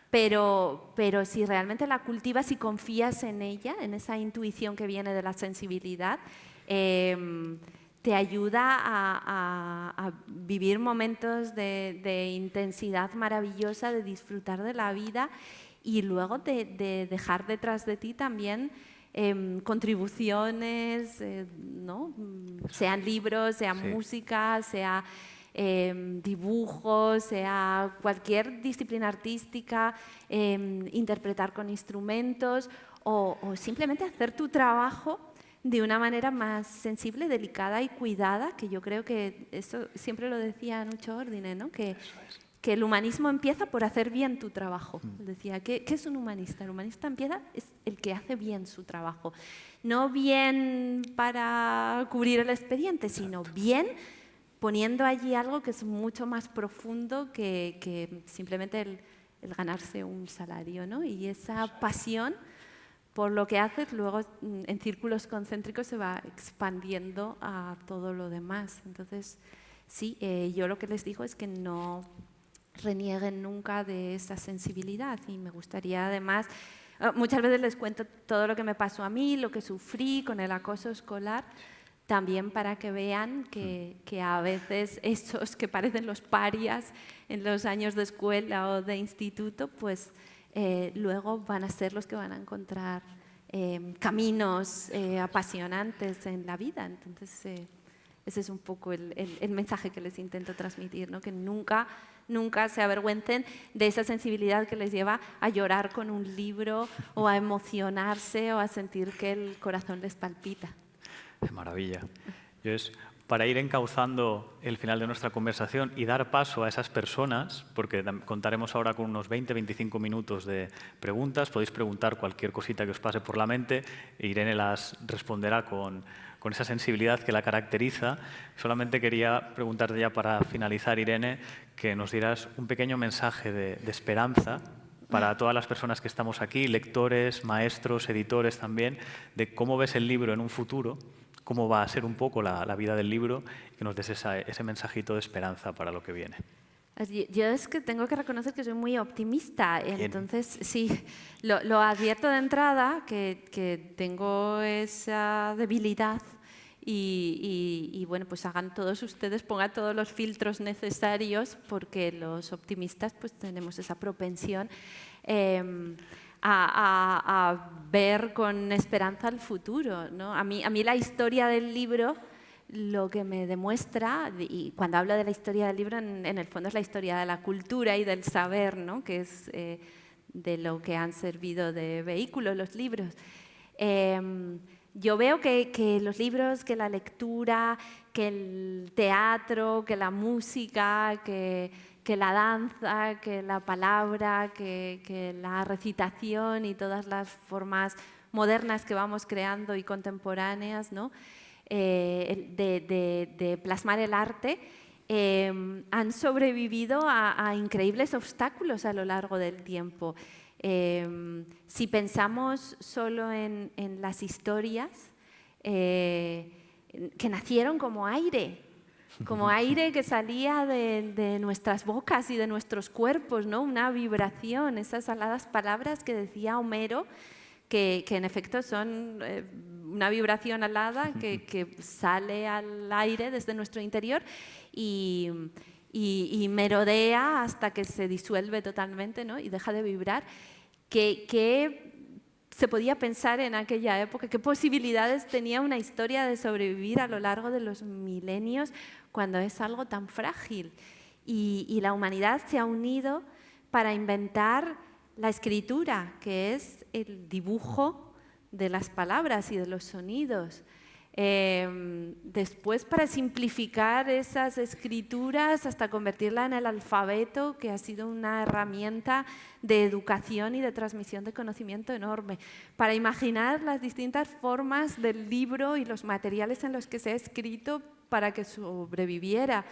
pero si realmente la cultivas, si confías en ella, en esa intuición que viene de la sensibilidad, te ayuda a vivir momentos de intensidad maravillosa, de disfrutar de la vida y luego de dejar detrás de ti también contribuciones, ¿no? Sean libros, sea música, sea dibujos, sea cualquier disciplina artística, interpretar con instrumentos o simplemente hacer tu trabajo de una manera más sensible, delicada y cuidada, que yo creo que eso siempre lo decía Nuccio Ordine, ¿no? Que el humanismo empieza por hacer bien tu trabajo. Decía, ¿qué es un humanista? El humanista empieza, es el que hace bien su trabajo. No bien para cubrir el expediente, sino bien poniendo allí algo que es mucho más profundo que simplemente el ganarse un salario, ¿no? Y esa pasión por lo que haces, luego en círculos concéntricos se va expandiendo a todo lo demás. Entonces, sí, yo lo que les digo es que no renieguen nunca de esa sensibilidad y me gustaría además, muchas veces les cuento todo lo que me pasó a mí, lo que sufrí con el acoso escolar, también para que vean que a veces esos que parecen los parias en los años de escuela o de instituto, pues luego van a ser los que van a encontrar caminos apasionantes en la vida. Entonces, ese es un poco el mensaje que les intento transmitir, ¿no? Que nunca se avergüencen de esa sensibilidad que les lleva a llorar con un libro o a emocionarse o a sentir que el corazón les palpita. ¡Qué maravilla! Para ir encauzando el final de nuestra conversación y dar paso a esas personas, porque contaremos ahora con unos 20-25 minutos de preguntas, podéis preguntar cualquier cosita que os pase por la mente e Irene las responderá con esa sensibilidad que la caracteriza. Solamente quería preguntarte ya para finalizar, Irene, que nos dieras un pequeño mensaje de esperanza para todas las personas que estamos aquí, lectores, maestros, editores también, de cómo ves el libro en un futuro, cómo va a ser un poco la vida del libro, y que nos des ese mensajito de esperanza para lo que viene. Yo es que tengo que reconocer que soy muy optimista, entonces sí, lo advierto de entrada, que tengo esa debilidad y bueno, pues hagan todos ustedes, pongan todos los filtros necesarios, porque los optimistas pues tenemos esa propensión a ver con esperanza el futuro, ¿no? A mí la historia del libro lo que me demuestra, y cuando hablo de la historia del libro, en el fondo es la historia de la cultura y del saber, ¿no? Que es de lo que han servido de vehículo los libros. Yo veo que los libros, que la lectura, que el teatro, que la música, que la danza, que la palabra, que la recitación y todas las formas modernas que vamos creando y contemporáneas, ¿no? de plasmar el arte, han sobrevivido a increíbles obstáculos a lo largo del tiempo. Si pensamos solo en las historias que nacieron como aire que salía de nuestras bocas y de nuestros cuerpos, ¿no? Una vibración, esas aladas palabras que decía Homero, que en efecto son una vibración alada que sale al aire desde nuestro interior y merodea hasta que se disuelve totalmente, ¿no? Y deja de vibrar. ¿Qué se podía pensar en aquella época? ¿Qué posibilidades tenía una historia de sobrevivir a lo largo de los milenios cuando es algo tan frágil? Y la humanidad se ha unido para inventar la escritura, que es el dibujo de las palabras y de los sonidos. Después, para simplificar esas escrituras hasta convertirla en el alfabeto, que ha sido una herramienta de educación y de transmisión de conocimiento enorme. Para imaginar las distintas formas del libro y los materiales en los que se ha escrito para que sobreviviera.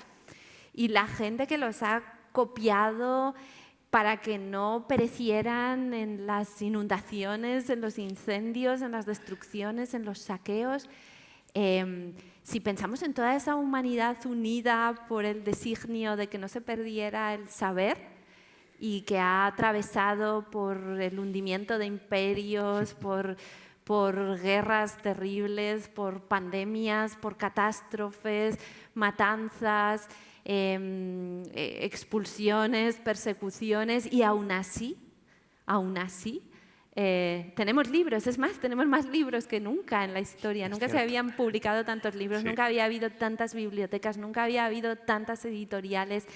Y la gente que los ha copiado, para que no perecieran en las inundaciones, en los incendios, en las destrucciones, en los saqueos. Si pensamos en toda esa humanidad unida por el designio de que no se perdiera el saber y que ha atravesado por el hundimiento de imperios, por guerras terribles, por pandemias, por catástrofes, matanzas, expulsiones, persecuciones, y aún así, tenemos libros. Es más, tenemos más libros que nunca en la historia. Nunca se habían publicado tantos libros, nunca había habido tantas bibliotecas, nunca había habido tantas editoriales,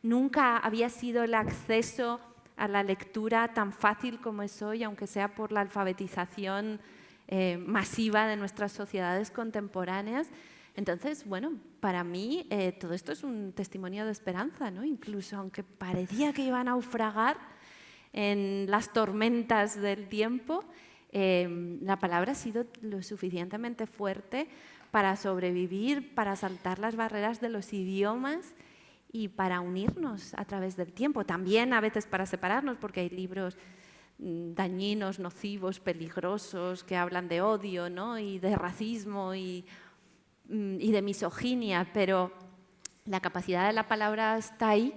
nunca había sido el acceso a la lectura tan fácil como es hoy, aunque sea por la alfabetización masiva de nuestras sociedades contemporáneas. Entonces, bueno, para mí todo esto es un testimonio de esperanza, ¿no? Incluso aunque parecía que iba a naufragar en las tormentas del tiempo, la palabra ha sido lo suficientemente fuerte para sobrevivir, para saltar las barreras de los idiomas y para unirnos a través del tiempo. También a veces para separarnos, porque hay libros dañinos, nocivos, peligrosos, que hablan de odio, ¿no? Y de racismo y de misoginia, pero la capacidad de la palabra está ahí,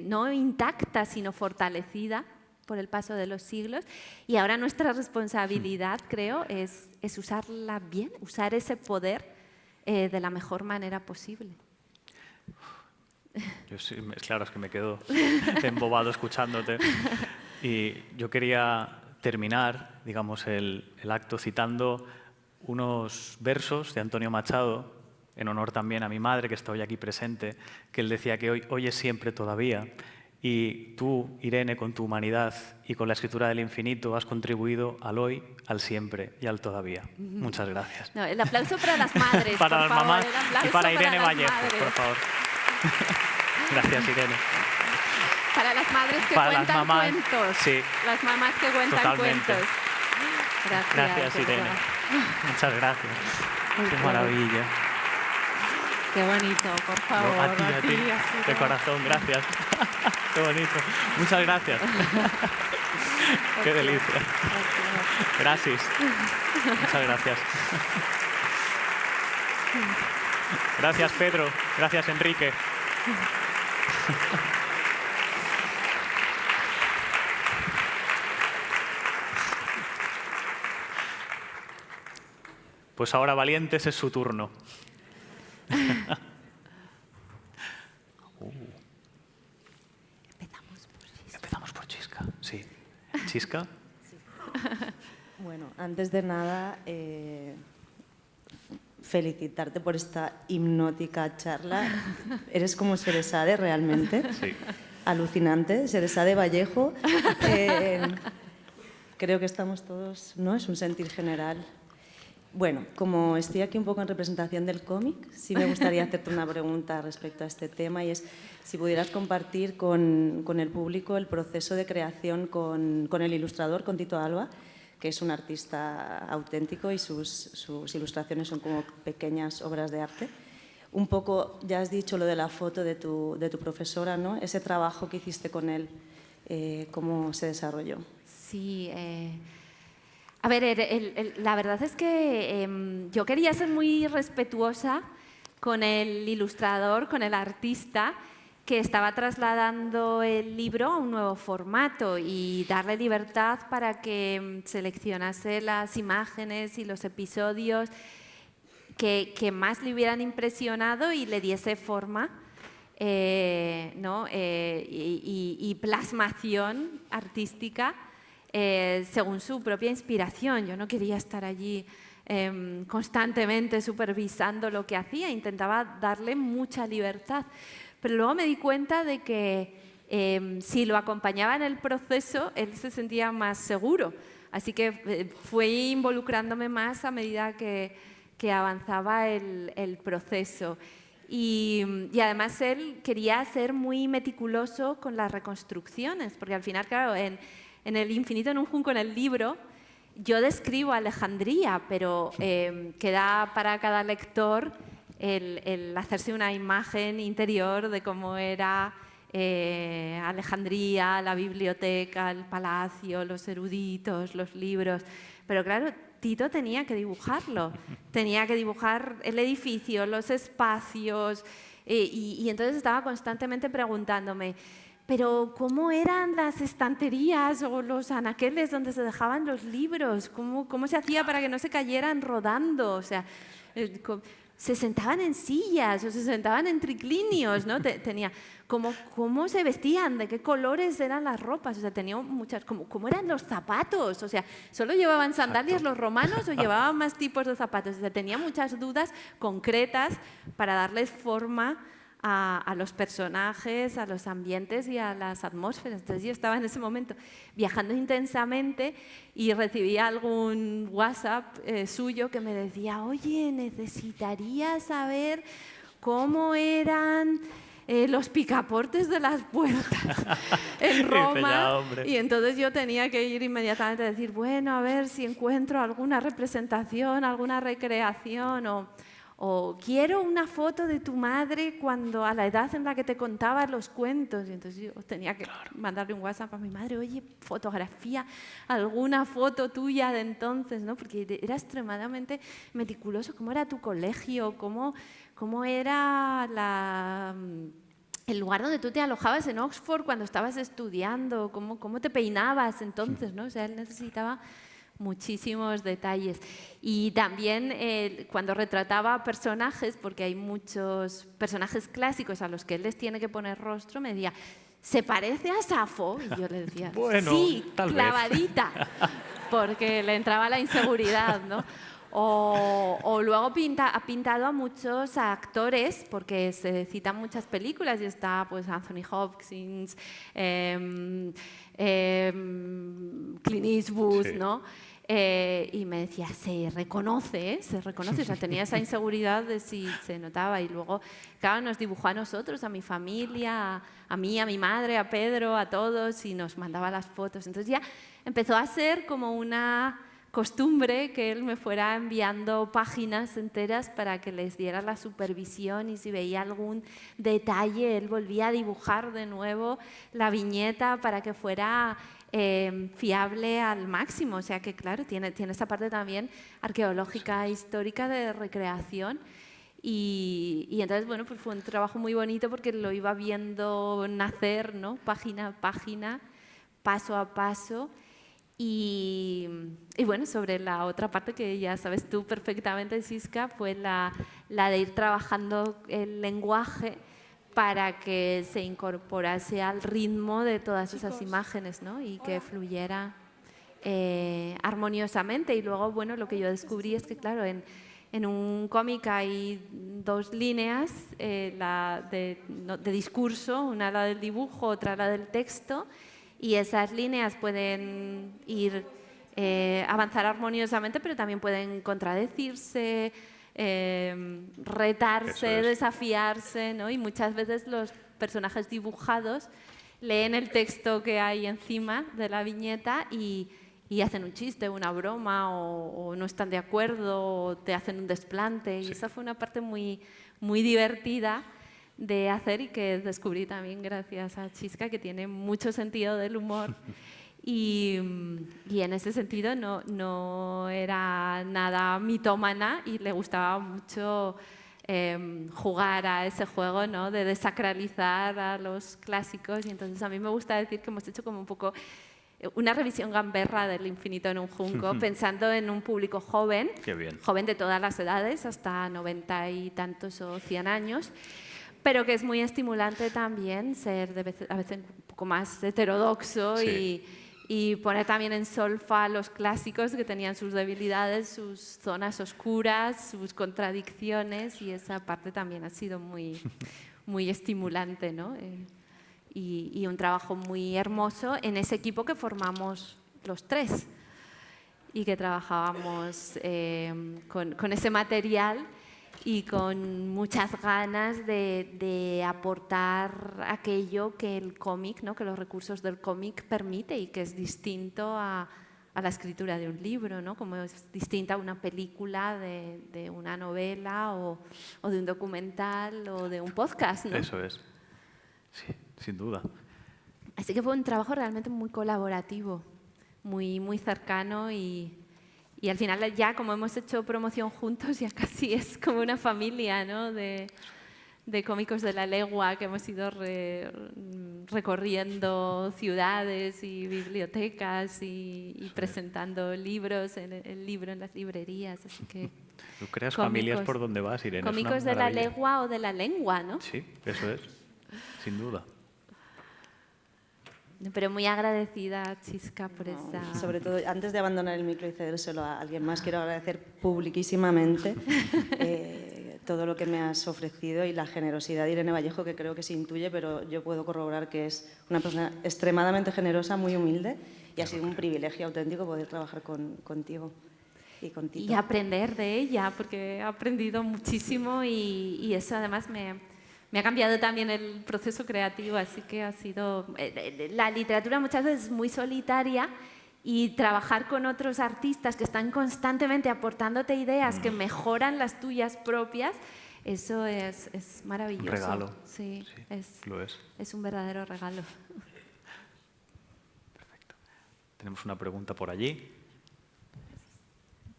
no intacta, sino fortalecida por el paso de los siglos. Y ahora nuestra responsabilidad, creo, es usarla bien, usar ese poder de la mejor manera posible. Yo sí, claro, es que me quedo embobado escuchándote. Y yo quería terminar, digamos, el acto citando unos versos de Antonio Machado, en honor también a mi madre, que está hoy aquí presente, que él decía que hoy es siempre todavía. Y tú, Irene, con tu humanidad y con la escritura del infinito, has contribuido al hoy, al siempre y al todavía. Muchas gracias. No, el aplauso para las madres, para por las favor, mamás el aplauso y para Irene las Vallejo, madres. por favor. Gracias, Irene. Para las madres que Para las cuentan mamás, cuentos. sí. Las mamás que cuentan Totalmente. cuentos. Gracias, Gracias, de Irene. verdad. Muchas gracias. Qué maravilla. Qué bonito, por favor. No, a ti, así, de corazón, gracias. Qué bonito. Muchas gracias. Qué delicia. Gracias. Muchas gracias. Gracias, Pedro. Gracias, Enrique. Pues ahora, valientes, es su turno. Empezamos por Chisca. Sí. ¿Chisca? Sí. Bueno, antes de nada, felicitarte por esta hipnótica charla. Eres como Sherezade realmente. Sí. Alucinante. Sherezade Vallejo. Creo que estamos todos, ¿no? Es un sentir general. Bueno, como estoy aquí un poco en representación del cómic, sí me gustaría hacerte una pregunta respecto a este tema, y es si pudieras compartir con el público el proceso de creación con el ilustrador, con Tito Alba, que es un artista auténtico y sus ilustraciones son como pequeñas obras de arte. Un poco, ya has dicho lo de la foto de tu profesora, ¿no? Ese trabajo que hiciste con él, ¿cómo se desarrolló? Sí, a ver, la verdad es que yo quería ser muy respetuosa con el ilustrador, con el artista que estaba trasladando el libro a un nuevo formato y darle libertad para que seleccionase las imágenes y los episodios que más le hubieran impresionado y le diese forma, ¿no? Y plasmación artística según su propia inspiración. Yo no quería estar allí constantemente supervisando lo que hacía, intentaba darle mucha libertad. Pero luego me di cuenta de que si lo acompañaba en el proceso, él se sentía más seguro. Así que fui involucrándome más a medida que avanzaba el proceso. Y además él quería ser muy meticuloso con las reconstrucciones, porque al final, claro, en El infinito en un junco, en el libro, yo describo Alejandría, pero queda para cada lector el hacerse una imagen interior de cómo era Alejandría, la biblioteca, el palacio, los eruditos, los libros. Pero claro, Tito tenía que dibujarlo, tenía que dibujar el edificio, los espacios, y entonces estaba constantemente preguntándome, pero ¿cómo eran las estanterías o los anaqueles donde se dejaban los libros? ¿Cómo se hacía para que no se cayeran rodando? O sea, se sentaban en sillas o se sentaban en triclinios, ¿no? Tenía cómo se vestían, de qué colores eran las ropas, o sea, tenía muchas, cómo eran los zapatos, o sea, ¿solo llevaban sandalias los romanos o llevaban más tipos de zapatos? O sea, tenía muchas dudas concretas para darles forma a los personajes, a los ambientes y a las atmósferas. Entonces yo estaba en ese momento viajando intensamente y recibía algún WhatsApp suyo que me decía, oye, necesitaría saber cómo eran los picaportes de las puertas en Roma. Y entonces yo tenía que ir inmediatamente a decir, bueno, a ver si encuentro alguna representación, alguna recreación o quiero una foto de tu madre cuando a la edad en la que te contaba los cuentos. Y entonces yo tenía que mandarle un WhatsApp a mi madre, oye, fotografía, alguna foto tuya de entonces, ¿no? Porque era extremadamente meticuloso. ¿Cómo era tu colegio? ¿Cómo era el lugar donde tú te alojabas en Oxford cuando estabas estudiando? ¿Cómo te peinabas entonces, ¿no? O sea, él necesitaba muchísimos detalles. Y también cuando retrataba personajes, porque hay muchos personajes clásicos a los que él les tiene que poner rostro, me decía, ¿se parece a Safo? Y yo le decía, bueno, sí, tal clavadita, porque le entraba la inseguridad, ¿no? O luego ha pintado a muchos actores, porque se citan muchas películas y está pues Anthony Hopkins, Clint Eastwood, Sí. ¿no? Y me decía, se reconoce, o sea, tenía esa inseguridad de si se notaba. Y luego, claro, nos dibujó a nosotros, a mi familia, a mí, a mi madre, a Pedro, a todos, y nos mandaba las fotos. Entonces ya empezó a ser como una costumbre que él me fuera enviando páginas enteras para que les diera la supervisión, y si veía algún detalle, él volvía a dibujar de nuevo la viñeta para que fuera fiable al máximo. O sea que, claro, tiene esa parte también arqueológica, histórica, de recreación. Y entonces, bueno, pues fue un trabajo muy bonito porque lo iba viendo nacer, ¿no? Página a página, paso a paso. Y bueno, sobre la otra parte que ya sabes tú perfectamente, Siska, fue la de ir trabajando el lenguaje para que se incorporase al ritmo de todas esas imágenes, ¿no? Y que fluyera armoniosamente. Y luego, bueno, lo que yo descubrí es que, claro, en un cómic hay dos líneas de discurso, una la del dibujo, otra la del texto, y esas líneas pueden ir avanzar armoniosamente, pero también pueden contradecirse, retarse, desafiarse, ¿no? Y muchas veces los personajes dibujados leen el texto que hay encima de la viñeta y hacen un chiste, una broma, o no están de acuerdo, o te hacen un desplante. Y esa fue una parte muy, muy divertida de hacer, y que descubrí también gracias a Chisca, que tiene mucho sentido del humor. Y en ese sentido no era nada mitómana, y le gustaba mucho jugar a ese juego, ¿no? De desacralizar a los clásicos. Y entonces a mí me gusta decir que hemos hecho como un poco una revisión gamberra del Infinito en un junco, pensando en un público joven, joven de todas las edades, hasta 90 y tantos o 100 años, pero que es muy estimulante también ser a veces un poco más heterodoxo, sí, y poner también en solfa los clásicos que tenían sus debilidades, sus zonas oscuras, sus contradicciones, y esa parte también ha sido muy, muy estimulante, ¿no? Y un trabajo muy hermoso en ese equipo que formamos los tres y que trabajábamos con ese material y con muchas ganas de aportar aquello que el cómic, ¿no? Que los recursos del cómic permite, y que es distinto a la escritura de un libro, ¿no? Como es distinta a una película, de una novela, o de un documental, o de un podcast, ¿no? Eso es. Sí. sin duda. Así que fue un trabajo realmente muy colaborativo, muy, muy cercano y al final ya como hemos hecho promoción juntos ya casi es como una familia, ¿no? de cómicos de la legua que hemos ido recorriendo ciudades y bibliotecas y presentando libros, el libro en las librerías. Así que Tú creas familias por donde vas, Irene. Cómicos de la legua o de la lengua, ¿no? Sí, eso es, sin duda. Pero muy agradecida, Chisca, por esa... Sobre todo, antes de abandonar el micro y cedérselo a alguien más, quiero agradecer publiquísimamente todo lo que me has ofrecido y la generosidad de Irene Vallejo, que creo que se intuye, pero yo puedo corroborar que es una persona extremadamente generosa, muy humilde, y ha sido un privilegio auténtico poder trabajar contigo y contigo. Y aprender de ella, porque he aprendido muchísimo y eso además me ha cambiado también el proceso creativo, así que ha sido... La literatura muchas veces es muy solitaria y trabajar con otros artistas que están constantemente aportándote ideas que mejoran las tuyas propias, eso es maravilloso. Un regalo. Sí, lo es. Es un verdadero regalo. Perfecto. Tenemos una pregunta por allí.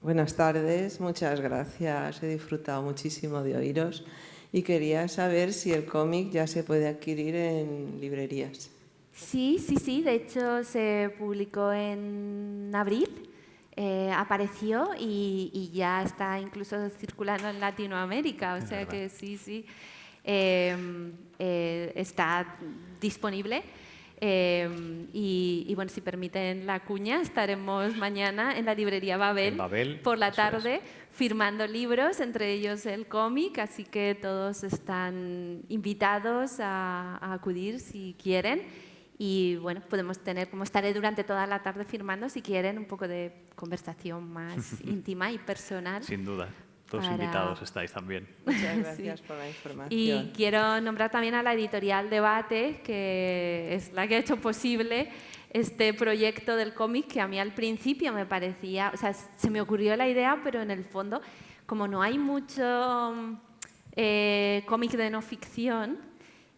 Buenas tardes, muchas gracias. He disfrutado muchísimo de oíros y quería saber si el cómic ya se puede adquirir en librerías. Sí, de hecho se publicó en abril, apareció y ya está incluso circulando en Latinoamérica, o sea que sí, está disponible. Y bueno, si permiten la cuña, estaremos mañana en la librería Babel por la tarde firmando libros, entre ellos el cómic, así que todos están invitados a acudir si quieren. Y bueno, podemos tener, como estaré durante toda la tarde firmando, si quieren, un poco de conversación más íntima y personal. Sin duda. Todos invitados estáis también. Muchas gracias por la información. Y quiero nombrar también a la editorial Debate, que es la que ha hecho posible este proyecto del cómic, que a mí al principio me parecía, o sea, se me ocurrió la idea, pero en el fondo, como no hay mucho cómic de no ficción,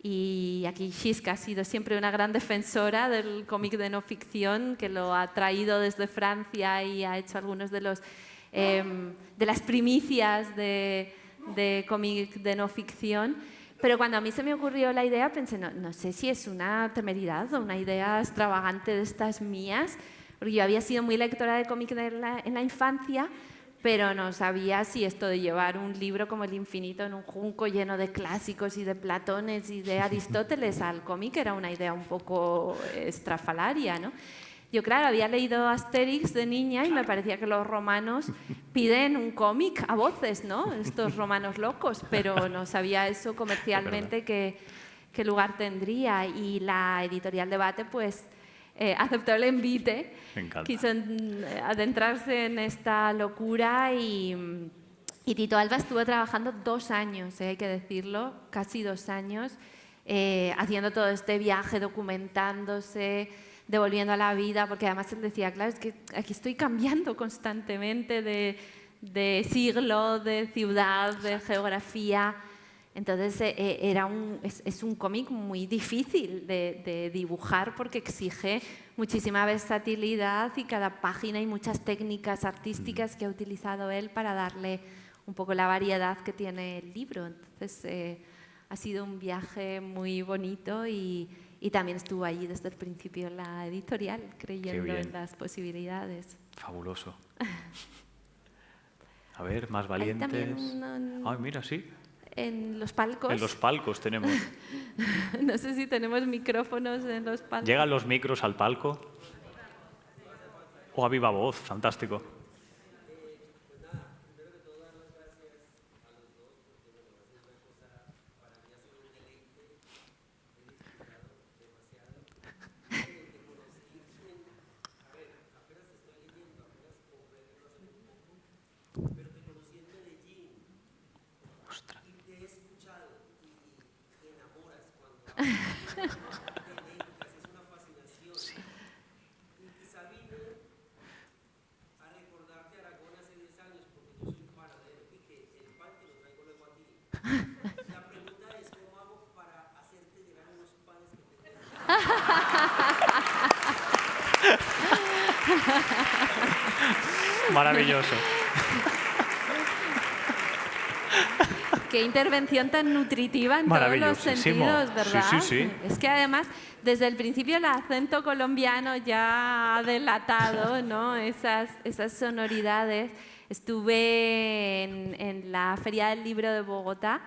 y aquí Chisca ha sido siempre una gran defensora del cómic de no ficción, que lo ha traído desde Francia y ha hecho algunos de las primicias de cómic de no ficción. Pero cuando a mí se me ocurrió la idea, pensé, no sé si es una temeridad o una idea extravagante de estas mías, porque yo había sido muy lectora de cómic en la infancia, pero no sabía si esto de llevar un libro como El infinito en un junco lleno de clásicos y de Platones y de Aristóteles al cómic era una idea un poco estrafalaria, ¿no? Yo, claro, había leído Asterix de niña y me parecía que los romanos piden un cómic a voces, ¿no? Estos romanos locos, pero no sabía eso comercialmente qué lugar tendría. Y la editorial Debate, pues, aceptó el envite, quiso adentrarse en esta locura y Tito Alba estuvo trabajando 2 años, hay que decirlo, casi 2 años, haciendo todo este viaje, documentándose, devolviendo a la vida, porque además él decía, claro, es que aquí estoy cambiando constantemente de siglo, de ciudad, de geografía. Entonces es un cómic muy difícil de dibujar porque exige muchísima versatilidad y cada página hay muchas técnicas artísticas que ha utilizado él para darle un poco la variedad que tiene el libro. Entonces ha sido un viaje muy bonito y también estuvo allí desde el principio en la editorial, creyendo en las posibilidades. Fabuloso. A ver, más valientes. Ay, mira, sí. En los palcos. En los palcos tenemos. No sé si tenemos micrófonos en los palcos. ¿Llegan los micros al palco? O a viva voz, fantástico. Maravilloso. Qué intervención tan nutritiva en todos los sentidos, ¿verdad? Sí, sí, sí. Es que además, desde el principio el acento colombiano ya ha delatado, ¿no? esas sonoridades. Estuve en la Feria del Libro de Bogotá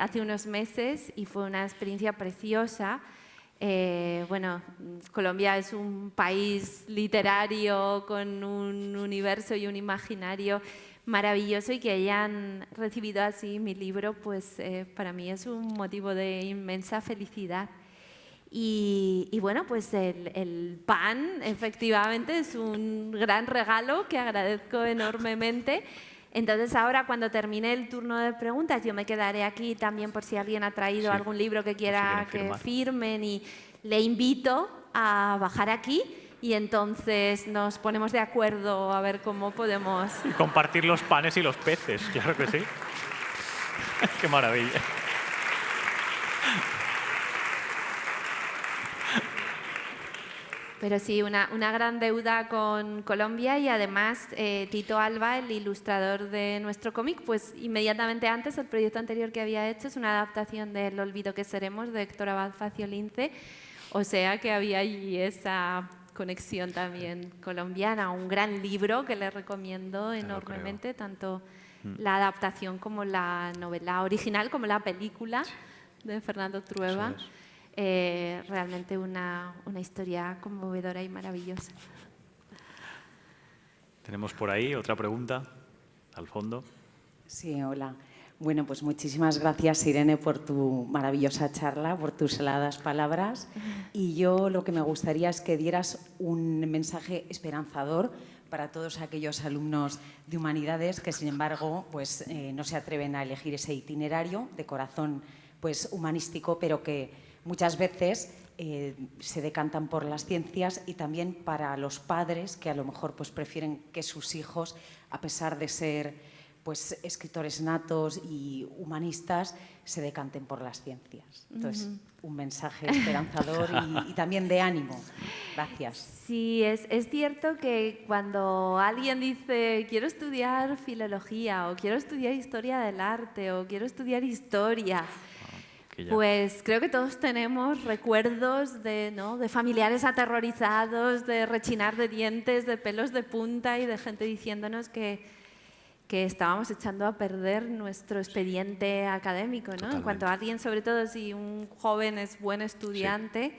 hace unos meses y fue una experiencia preciosa. Bueno, Colombia es un país literario con un universo y un imaginario maravilloso, y que hayan recibido así mi libro, pues para mí es un motivo de inmensa felicidad. Y bueno, pues el pan efectivamente es un gran regalo que agradezco enormemente. Entonces ahora, cuando termine el turno de preguntas, yo me quedaré aquí también por si alguien ha traído algún libro que quiera que firmen, y le invito a bajar aquí y entonces nos ponemos de acuerdo a ver cómo podemos... Y compartir los panes y los peces, claro que sí. Qué maravilla. Pero sí, una gran deuda con Colombia, y además Tito Alba, el ilustrador de nuestro cómic, pues inmediatamente antes, el proyecto anterior que había hecho es una adaptación de El olvido que seremos, de Héctor Abad Faciolince, o sea que había allí esa conexión también colombiana. Un gran libro que le recomiendo enormemente, tanto la adaptación como la novela original, como la película de Fernando Trueba. Realmente una historia conmovedora y maravillosa. Tenemos por ahí otra pregunta, al fondo. Sí, hola. Bueno, pues muchísimas gracias, Irene, por tu maravillosa charla, por tus heladas palabras. Y yo lo que me gustaría es que dieras un mensaje esperanzador para todos aquellos alumnos de humanidades que, sin embargo, pues, no se atreven a elegir ese itinerario de corazón pues, humanístico, pero que muchas veces se decantan por las ciencias, y también para los padres que a lo mejor pues, prefieren que sus hijos, a pesar de ser pues, escritores natos y humanistas, se decanten por las ciencias. Entonces, un mensaje esperanzador y también de ánimo. Gracias. Sí, es cierto que cuando alguien dice quiero estudiar filología, o quiero estudiar historia del arte, o quiero estudiar historia, pues creo que todos tenemos recuerdos de familiares aterrorizados, de rechinar de dientes, de pelos de punta, y de gente diciéndonos que estábamos echando a perder nuestro expediente académico, ¿no? En cuanto a alguien, sobre todo si un joven es buen estudiante,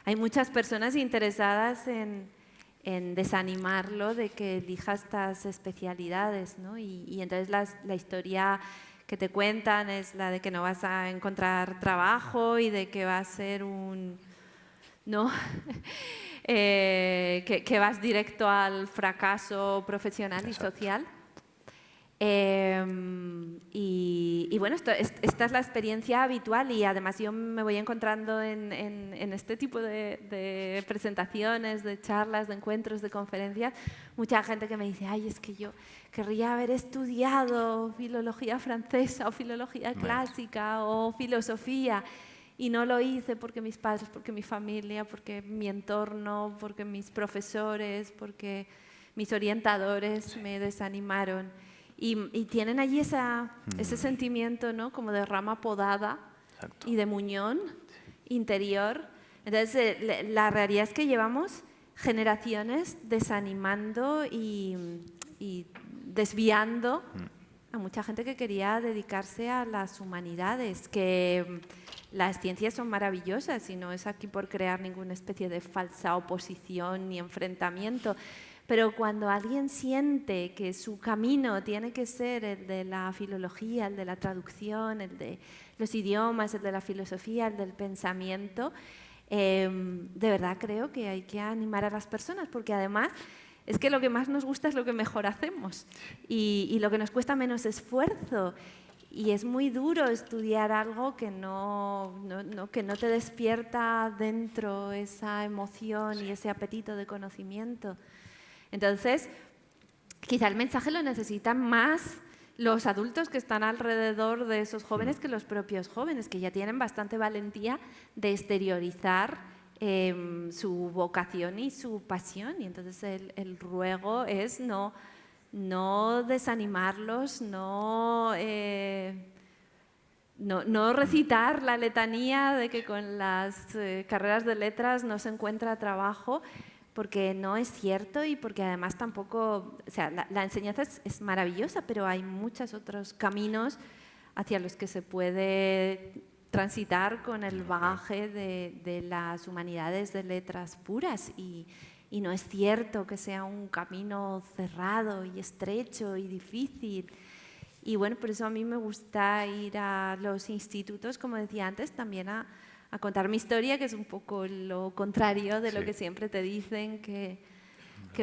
hay muchas personas interesadas en desanimarlo de que elija estas especialidades, ¿no? Y entonces la historia que te cuentan es la de que no vas a encontrar trabajo y de que va a ser que vas directo al fracaso profesional y social. Y bueno, esta es la experiencia habitual, y además yo me voy encontrando en este tipo de presentaciones, de charlas, de encuentros, de conferencias, mucha gente que me dice, ay, es que yo querría haber estudiado filología francesa o filología clásica o filosofía, y no lo hice porque mis padres, porque mi familia, porque mi entorno, porque mis profesores, porque mis orientadores me desanimaron. Y tienen allí ese sentimiento, ¿no? Como de rama podada. Exacto. Y de muñón interior. Entonces, la realidad es que llevamos generaciones desanimando y desviando a mucha gente que quería dedicarse a las humanidades, que las ciencias son maravillosas y no es aquí por crear ninguna especie de falsa oposición ni enfrentamiento. Pero cuando alguien siente que su camino tiene que ser el de la filología, el de la traducción, el de los idiomas, el de la filosofía, el del pensamiento, de verdad creo que hay que animar a las personas, porque además es que lo que más nos gusta es lo que mejor hacemos, y lo que nos cuesta menos esfuerzo. Y es muy duro estudiar algo que no te despierta dentro esa emoción y ese apetito de conocimiento. Entonces, quizá el mensaje lo necesitan más los adultos que están alrededor de esos jóvenes que los propios jóvenes, que ya tienen bastante valentía de exteriorizar su vocación y su pasión. Y entonces el ruego es no desanimarlos, no recitar la letanía de que con las carreras de letras no se encuentra trabajo, porque no es cierto y porque además tampoco, o sea, la enseñanza es maravillosa, pero hay muchos otros caminos hacia los que se puede transitar con el bagaje de las humanidades, de letras puras, y no es cierto que sea un camino cerrado y estrecho y difícil. Y bueno, por eso a mí me gusta ir a los institutos, como decía antes, también a contar mi historia, que es un poco lo contrario de lo que siempre te dicen que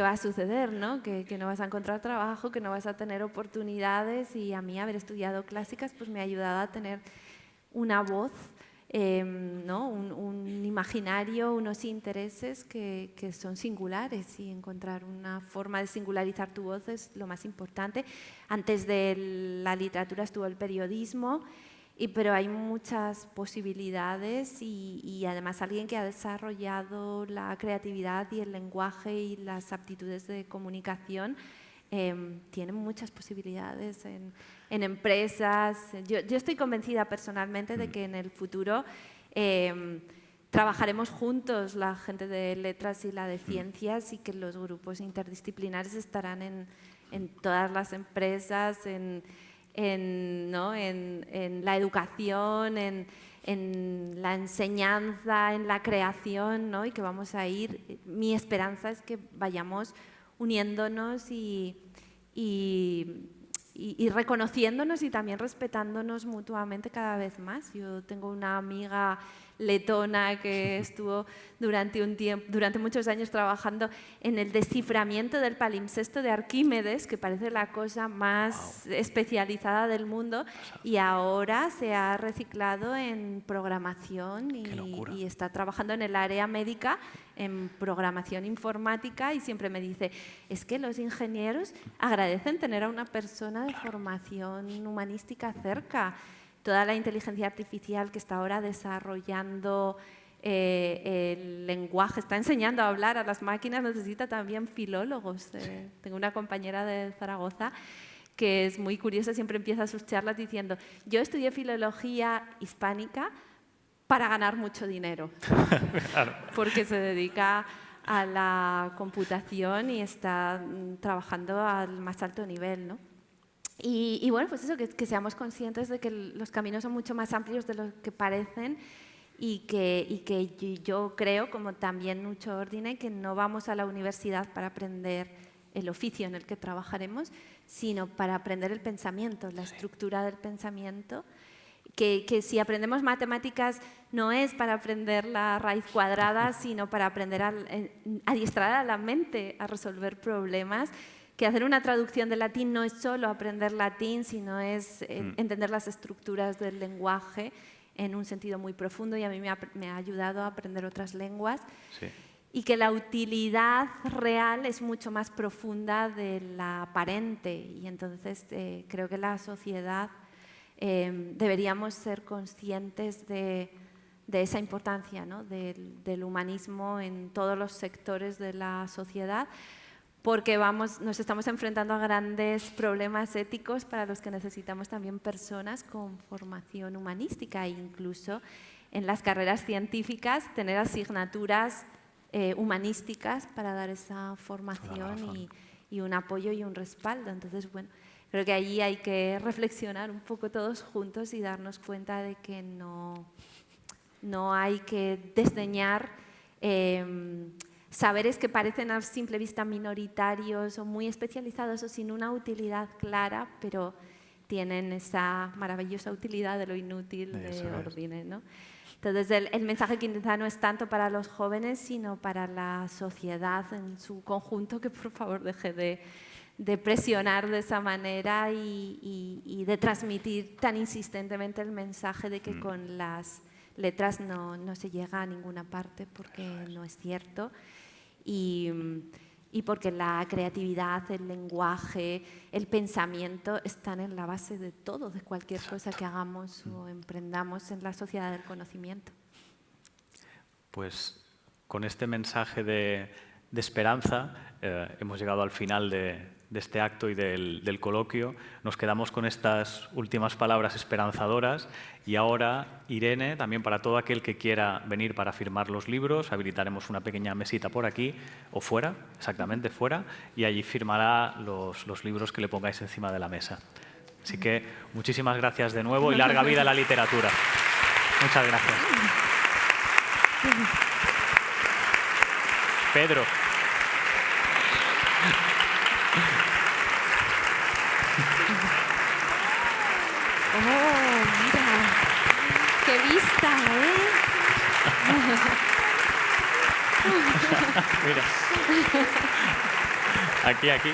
va a suceder, ¿no? Que no vas a encontrar trabajo, que no vas a tener oportunidades, y a mí haber estudiado clásicas pues me ha ayudado a tener una voz, ¿no? un imaginario, unos intereses que son singulares, y encontrar una forma de singularizar tu voz es lo más importante. Antes de la literatura estuvo el periodismo, pero hay muchas posibilidades, y además alguien que ha desarrollado la creatividad y el lenguaje y las aptitudes de comunicación tiene muchas posibilidades en empresas. Yo estoy convencida personalmente de que en el futuro trabajaremos juntos la gente de letras y la de ciencias, y que los grupos interdisciplinares estarán en todas las empresas, en la educación, en la enseñanza, en la creación, ¿no? Y que vamos a ir, mi esperanza es que vayamos uniéndonos y reconociéndonos y también respetándonos mutuamente cada vez más. Yo tengo una amiga letona que estuvo durante muchos años trabajando en el desciframiento del palimpsesto de Arquímedes, que parece la cosa más especializada del mundo, y ahora se ha reciclado en programación y está trabajando en el área médica en programación informática, y siempre me dice, es que los ingenieros agradecen tener a una persona de formación humanística cerca. Toda la inteligencia artificial que está ahora desarrollando el lenguaje, está enseñando a hablar a las máquinas, necesita también filólogos. Tengo una compañera de Zaragoza que es muy curiosa, siempre empieza sus charlas diciendo, yo estudié filología hispánica para ganar mucho dinero, porque se dedica a la computación y está trabajando al más alto nivel, ¿no? Y bueno, pues eso, que seamos conscientes de que los caminos son mucho más amplios de lo que parecen, y que yo creo, como también Nucho Ordine, que no vamos a la universidad para aprender el oficio en el que trabajaremos, sino para aprender el pensamiento, la estructura del pensamiento, que si aprendemos matemáticas no es para aprender la raíz cuadrada, sino para aprender a adiestrar a la mente a resolver problemas, que hacer una traducción del latín no es solo aprender latín, sino es entender las estructuras del lenguaje en un sentido muy profundo, y a mí me ha ayudado a aprender otras lenguas. Sí. Y que la utilidad real es mucho más profunda de la aparente, y entonces creo que la sociedad deberíamos ser conscientes de esa importancia, ¿no? del humanismo en todos los sectores de la sociedad, porque nos estamos enfrentando a grandes problemas éticos para los que necesitamos también personas con formación humanística, e incluso en las carreras científicas tener asignaturas humanísticas para dar esa formación y un apoyo y un respaldo. Entonces, bueno, creo que allí hay que reflexionar un poco todos juntos y darnos cuenta de que no hay que desdeñar saberes que parecen a simple vista minoritarios o muy especializados o sin una utilidad clara, pero tienen esa maravillosa utilidad de lo inútil de Ordine, ¿no? Entonces, el mensaje quizá no es tanto para los jóvenes, sino para la sociedad en su conjunto, que por favor deje de presionar de esa manera y de transmitir tan insistentemente el mensaje de que con las letras no se llega a ninguna parte, porque no es cierto. Y porque la creatividad, el lenguaje, el pensamiento están en la base de todo, de cualquier cosa que hagamos o emprendamos en la sociedad del conocimiento. Pues con este mensaje de esperanza hemos llegado al final de este acto y del coloquio. Nos quedamos con estas últimas palabras esperanzadoras y ahora, Irene, también para todo aquel que quiera venir para firmar los libros, habilitaremos una pequeña mesita por aquí, o fuera, exactamente fuera, y allí firmará los libros que le pongáis encima de la mesa. Así que muchísimas gracias de nuevo y larga vida a la literatura. Muchas gracias. Pedro. ¡Oh, mira! ¡Qué vista, Mira. Aquí.